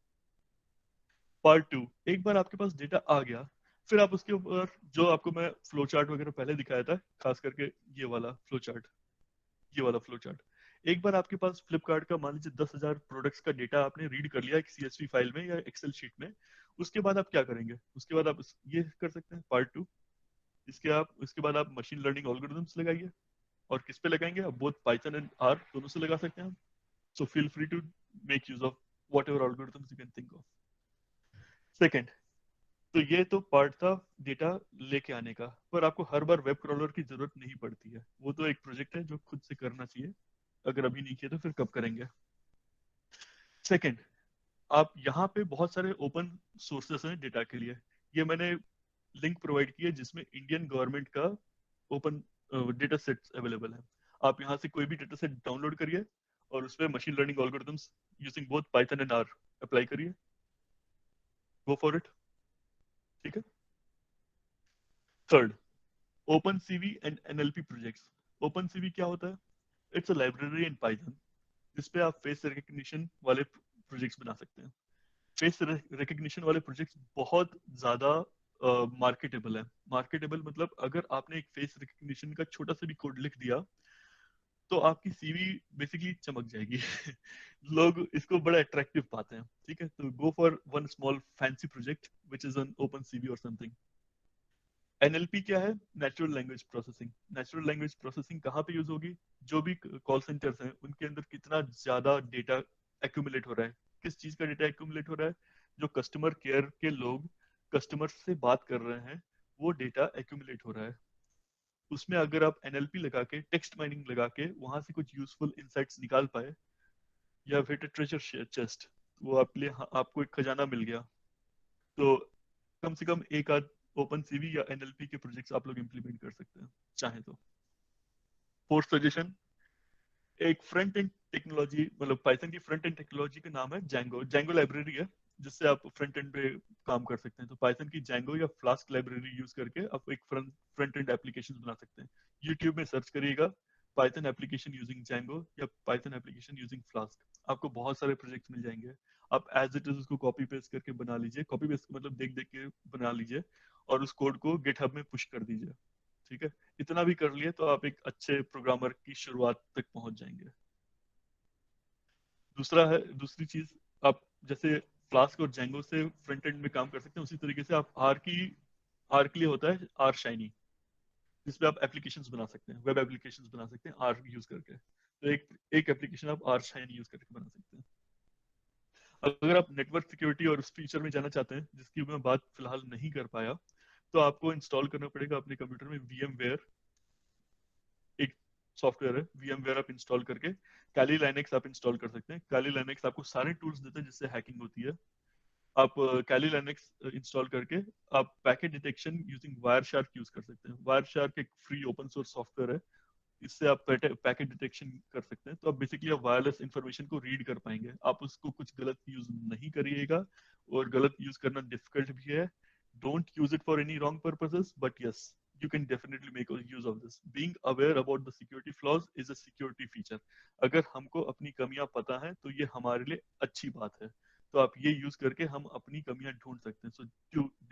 पार्ट 2, एक बार आपके पास डेटा आ गया, फिर आप उसके ऊपर जो आपको मैं फ्लो चार्ट वगैरह पहले दिखाया था, खास करके ये वाला फ्लो चार्ट, ये वाला फ्लो चार्ट। एक बार आपके पास फ्लिपकार्ट का मान लीजिए 10,000 प्रोडक्ट्स का डेटा आपने रीड कर लिया एक सीएसवी फाइल में या एक्सेल शीट में, उसके बाद आप क्या करेंगे? उसके बाद आप ये कर सकते हैं पार्ट 2। इसके बाद आप मशीन लर्निंग एल्गोरिथम्स लगाइए। और किस पे लगाएंगे? आप बोथ पाइथन एंड आर दोनों से लगा सकते हैं। So feel free to make use of whatever algorithms you can think of. Second, तो ये तो पार्ट था डेटा लेके आने का, पर आपको हर बार वेब क्रॉलर की जरूरत नहीं पड़ती है। वो तो एक प्रोजेक्ट है जो खुद से करना चाहिए। अगर अभी नहीं किया तो फिर कब करेंगे? सेकंड, आप यहाँ पे बहुत सारे ओपन सोर्सेस हैं डेटा के लिए। ये मैंने लिंक प्रोवाइड किया जिसमें इंडियन गवर्नमेंट का ओपन डेटा सेट्स अवेलेबल है। आप यहाँ से कोई भी डेटा सेट डाउनलोड करिए और उसमें machine learning algorithms using both Python and R apply करिए। Go for it. ठीक है। Third, open CV and NLP projects. Open CV क्या होता है? It's a library in Python जिसपे आप फेस रिकग्निशन वाले प्रोजेक्ट्स बना सकते हैं। फेस रिकग्निशन वाले प्रोजेक्ट्स बहुत ज्यादा मार्केटेबल है। मार्केटेबल मतलब अगर आपने एक फेस रिकग्निशन का छोटा सा भी कोड लिख दिया तो आपकी सीवी बेसिकली चमक जाएगी। लोग इसको बड़ा अट्रैक्टिव पाते हैं। ठीक है, तो go for one small fancy project which is an open CV और समथिंग। एनएलपी क्या है? Natural language processing. Natural language processing कहाँ पे यूज होगी? जो भी कॉल सेंटर्स हैं उनके अंदर कितना ज्यादा डेटा एक्यूमुलेट हो रहा है, किस चीज का डेटा एक्यूमुलेट हो रहा है, जो कस्टमर केयर के लोग कस्टमर से बात कर रहे हैं वो डेटा एक्यूमुलेट हो रहा है। उसमें अगर आप एनएलपी लगा के, टेक्स्ट माइनिंग लगा के वहां से कुछ यूजफुल इंसाइट्स निकाल पाए, या फिर ट्रेजर चेस्ट, वो आपके लिए, आपको एक खजाना मिल गया, तो कम से कम एक आध ओपन सीवी या एनएलपी के प्रोजेक्ट्स आप लोग इंप्लीमेंट कर सकते हैं चाहे तो। फोर्थ सजेशन, एक फ्रंट एंड टेक्नोलॉजी, मतलब पाइथन की फ्रंट एंड टेक्नोलॉजी का नाम है जैंगो। जैंगो लाइब्रेरी है जिससे आप फ्रंट एंड पे काम कर सकते हैं। तो पाइथन की जैंगो या फ्लास्क लाइब्रेरी यूज करके आप एक फ्रंट एंड एप्लीकेशन बना सकते हैं। यूट्यूब में सर्च करिएगा पाइथन एप्लीकेशन यूजिंग जैंगो या पाइथन एप्लीकेशन यूजिंग फ्लास्क, आपको बहुत सारे प्रोजेक्ट्स मिल जाएंगे। आप एज इट इज उसको कॉपी पेस्ट करके बना लीजिए, कॉपी पेस्ट मतलब देख देख के बना लीजिए और उस कोड को गिटहब में पुश कर दीजिए। ठीक है, इतना भी कर लिए तो आप एक अच्छे प्रोग्रामर की शुरुआत तक पहुंच जाएंगे। दूसरी चीज, आप जैसे फ्लास्क और जेंगो से फ्रंट एंड में काम कर सकते हैं, उसी तरीके से आप आर के लिए होता है आर शाइनी, जिसपे आप एप्लीकेशंस बना सकते हैं, वेब एप्लीकेशंस बना सकते हैं आर यूज करके। तो एक एप्लीकेशन आप आर शाइनी यूज करके बना सकते हैं। अगर आप नेटवर्क सिक्योरिटी और उस फीचर में जाना चाहते हैं जिसकी मैं बात फिलहाल नहीं कर पाया, तो आपको इंस्टॉल करना पड़ेगा अपने कंप्यूटर में VMware। एक सॉफ्टवेयर है VMware, आप इंस्टॉल करके कैली लाइनेक्स आप इंस्टॉल कर सकते हैं। कैली लाइनेक्स आपको सारे टूल्स देता है जिससे हैकिंग होती है। आप कैली लाइनेक्स इंस्टॉल करके आप packet detection using wire shark use कर सकते हैं। वायर शार्क एक फ्री ओपन सोर्स सॉफ्टवेयर है, इससे आप पैकेट डिटेक्शन कर सकते हैं। तो आप बेसिकली आप वायरलेस इंफॉर्मेशन को रीड कर पाएंगे, आप उसको कुछ गलत यूज नहीं करिएगा, और गलत यूज करना डिफिकल्ट भी है। Don't use it for any wrong purposes, but yes you can definitely make use of this. Being aware about the security flaws is a security feature. अगर हमको अपनी कमियां पता है तो ये हमारे लिए अच्छी बात है, तो आप ये यूज करके हम अपनी कमियां ढूंढ सकते हैं। So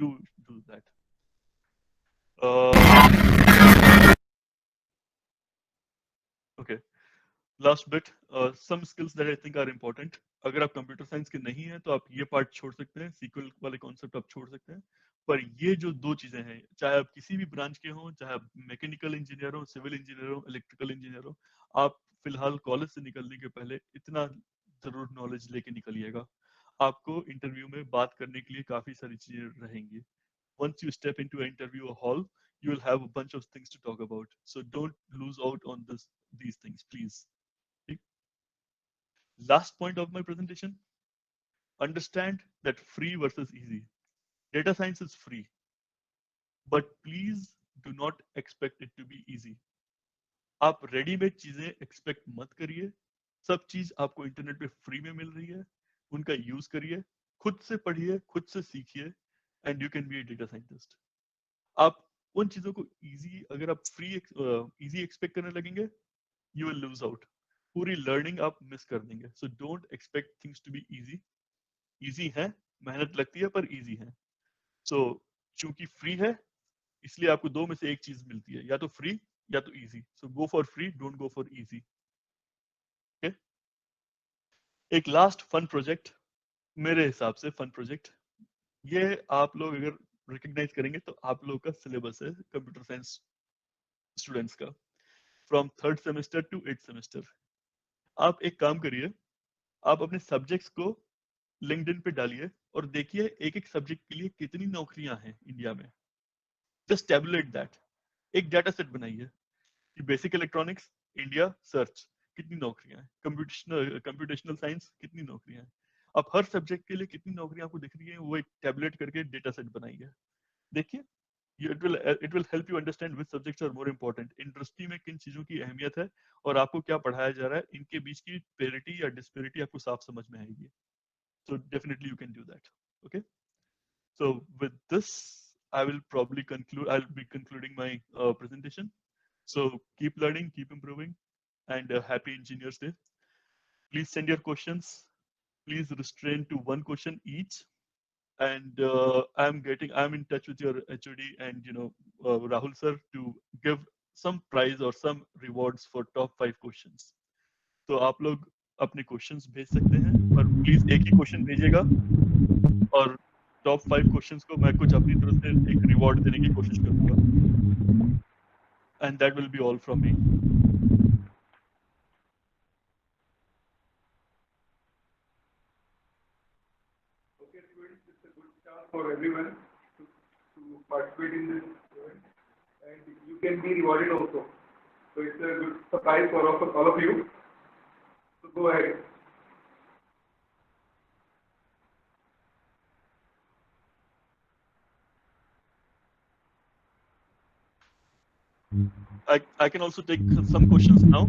do that. Okay. Last bit, some skills that I think are important. अगर आप कंप्यूटर साइंस के नहीं हैं तो आप ये पार्ट छोड़ सकते हैं, सीक्वल वाले कॉन्सेप्ट आप छोड़ सकते हैं। पर ये जो दो चीजें हैं, चाहे आप किसी भी ब्रांच के हों, चाहे आप मैकेनिकल इंजीनियर हो, सिविल इंजीनियर हो, इलेक्ट्रिकल इंजीनियर हो, आप फिलहाल कॉलेज से निकलने के पहले इतना जरूर नॉलेज लेके निकलिएगा। आपको इंटरव्यू में बात करने के लिए काफी सारी चीजें रहेंगी। Once you step into an interview hall, you will have a bunch of things to talk about. So don't lose out on these things, please. Last point of my presentation, understand that free versus easy. Data science is free, but please do not expect it to be easy. आप readymade चीजें expect मत करिए। सब चीज आपको internet पे free में मिल रही है, उनका यूज करिए, खुद से पढ़िए, खुद से सीखिए, and you can be A data scientist. आप उन चीजों को इजी, अगर आप फ्री इजी एक्सपेक्ट करने लगेंगे, यू विल लूज आउट, पूरी लर्निंग आप मिस कर देंगे। So don't expect things to be easy. Easy है, मेहनत लगती है, पर इजी है। सो चूंकि फ्री है इसलिए आपको दो में से एक चीज मिलती है, या तो फ्री या तो easy. So go for free, don't go for easy. Okay, एक लास्ट फन प्रोजेक्ट, मेरे हिसाब से फन प्रोजेक्ट, ये आप लोग अगर रिकॉग्नाइज करेंगे तो आप लोग का सिलेबस है कंप्यूटर साइंस स्टूडेंट्स का, from 3rd semester two 8th semester. आप एक काम करिए, आप अपने सब्जेक्ट्स को लिंक्डइन पे डालिए और देखिए एक एक सब्जेक्ट के लिए कितनी नौकरियां हैं इंडिया में। जस्ट टैबुलेट दैट, एक डाटा सेट बनाइए कि बेसिक इलेक्ट्रॉनिक्स इंडिया सर्च कितनी नौकरियां हैं, कंप्यूटेशनल साइंस कितनी नौकरियां हैं। आप हर सब्जेक्ट के लिए कितनी नौकरियां आपको दिख रही हैं वो एक टैबलेट करके डेटा सेट बनाइए। देखिए, it will help you understand which subjects are more important, industry में किन चीजों की अहमियत है और आपको क्या पढ़ाया जा रहा है, इनके बीच की पेरिटी या डिस्पेरिटी आपको साफ समझ में आएगी। So definitely you can do that. Okay. So with this, I will probably conclude. I'll be concluding my presentation. So keep learning, keep improving, and happy Engineers Day. Please send your questions. Please restrain to one question each. and I'm in touch with your HOD and Rahul sir to give some prize or some rewards for top 5 questions. तो आप लोग अपने questions भेज सकते हैं, पर please एक ही question भेजिएगा और टॉप 5 क्वेश्चंस को मैं कुछ अपनी तरफ से एक रिवॉर्ड देने की कोशिश करूंगा. And that will be all from me. Okay, students, it's a good chance for everyone to participate in this event, and you can be rewarded also. So it's a good surprise for all of you. So go ahead. I can also take some questions now.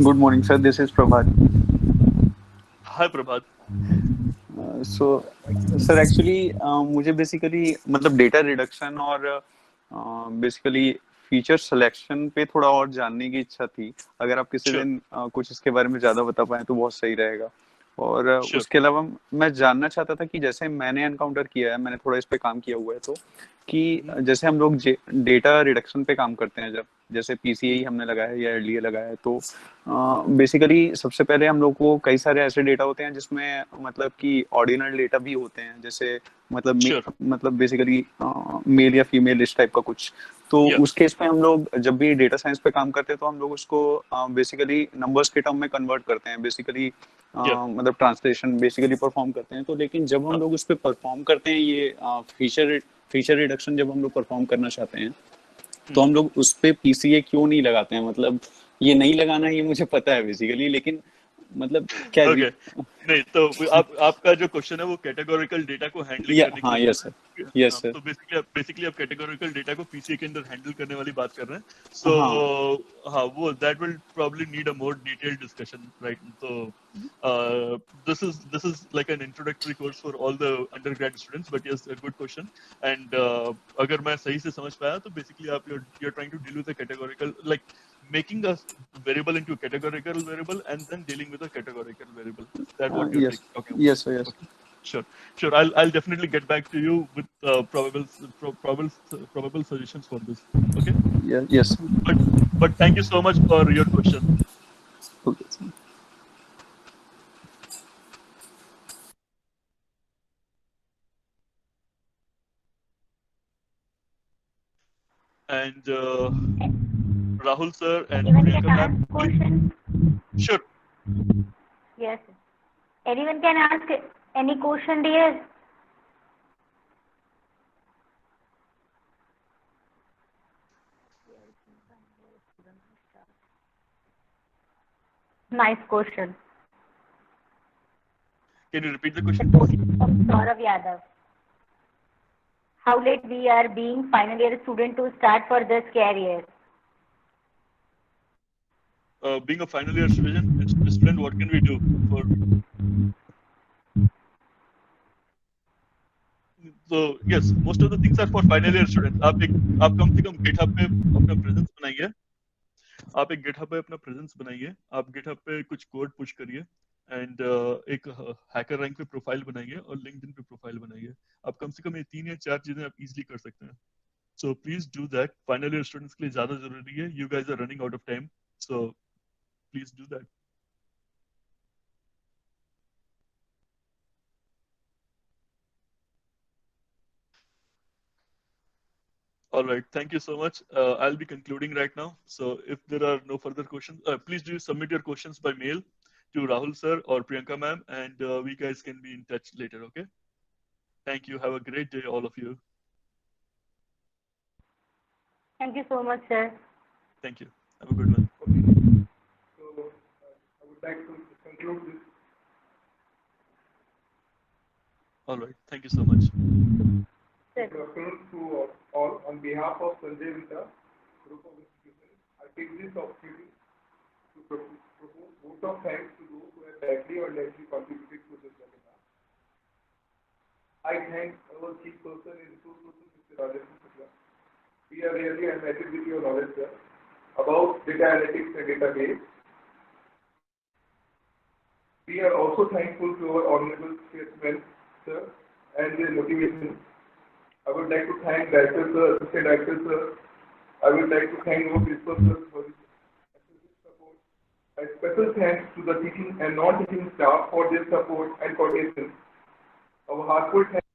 Good morning, sir. This is Prabhat. Hi, Prabhat. So, sir, actually, मुझे basically मतलब data reduction और basically feature selection पे थोड़ा और जानने की इच्छा थी. अगर आप किसी Sure. दिन कुछ इसके बारे में ज्यादा बता पाए तो बहुत सही रहेगा. और Sure. उसके अलावा मैं जानना चाहता था कि जैसे मैंने एनकाउंटर किया है, मैंने थोड़ा इस पे काम किया हुआ है, तो कि जैसे हम लोग डेटा रिडक्शन पे काम करते हैं, जब जैसे पीसीए हमने लगाया है या एलडीए लगाया है, तो बेसिकली सबसे पहले हम लोग को कई सारे ऐसे डेटा होते हैं जिसमें मतलब कि ऑर्डिनल डेटा भी होते हैं, जैसे मतलब Sure. मतलब बेसिकली मेल या फीमेल इस टाइप का कुछ. तो Yeah. उस केस में हम लोग जब भी डेटा साइंस पे काम करते हैं तो हम लोग उसको बेसिकली नंबर्स के टर्म में कन्वर्ट करते हैं, बेसिकली Yeah. मतलब ट्रांसलेशन बेसिकली परफॉर्म करते हैं. तो लेकिन जब हम लोग उस पर परफॉर्म करते हैं, ये फीचर रिडक्शन जब हम लोग परफॉर्म करना चाहते हैं, तो हम लोग उस पे पीसीए क्यों नहीं लगाते हैं? मतलब ये नहीं लगाना, ये मुझे पता है बेसिकली, लेकिन मतलब क्या Okay. नहीं तो आपका जो क्वेश्चन है वो कैटेगोरिकल डेटा को हैंडलिंग करने के हाँ, लिए. Yes sir, yes sir. तो बेसिकली आप कैटेगोरिकल डेटा को पीसीए के अंदर हैंडल करने वाली बात कर रहे हैं. हाँ, वो that will probably need a more detailed discussion, right? तो this is like an introductory course for all the undergrad students, but yes, a good question. And अगर मैं सही से समझ पाया तो basically you're trying to deal with a categorical, like making a variable into a categorical variable and then dealing with a categorical variable. Is that what you're Yes, talking about? yes sir, yes. Okay. Sure. I'll definitely get back to you with probable suggestions for this. Okay. Yes. But thank you so much for your question. Okay. And Rahul sir and Anyone Priyanka can ma'am. ask questions? Sure. Yes. Anyone can ask any question, dear? Nice question. Can you repeat the The question? question from Saurav Yadav. How late we are being final year student to start for this career? Being a final year student, what can we do for? So yes, most of the things are for final year students. आप कम से कम GitHub पे अपना presence बनाइए. आप एक GitHub पे अपना presence बनाइए. आप GitHub पे कुछ कोड पुश करिए and एक hacker rank पे प्रोफाइल बनाइए और LinkedIn पे प्रोफाइल बनाइए. आप कम से कम ये 3 या 4 चीजें आप easily कर सकते हैं. So please do that. Final year students के लिए ज़्यादा ज़रूरी है. You guys are running out of time, so please do that. All right. Thank you so much. I'll be concluding right now. So if there are no further questions, please do submit your questions by mail to Rahul sir or Priyanka ma'am, and we guys can be in touch later. Okay. Thank you. Have a great day, all of you. Thank you so much, sir. Thank you. Have a good one. So I would like to conclude this. All right. Thank you so much. Good afternoon to all. On behalf of Sanjay Vita Group of Institutions, I take this opportunity to propose vote of thanks to those who have directly or indirectly contributed to this webinar. I thank our chief person and resource person, Mr. Rajesh Shukla. We are really enlightened with your knowledge, sir, about data analytics and database. We are also thankful to our honorable chairman, sir, and their motivation. I would like to thank director sir, assistant director sir. I would like to thank our principal sir for this support. A special thanks to the teaching and non-teaching staff for their support and coordination. Our heartfelt thanks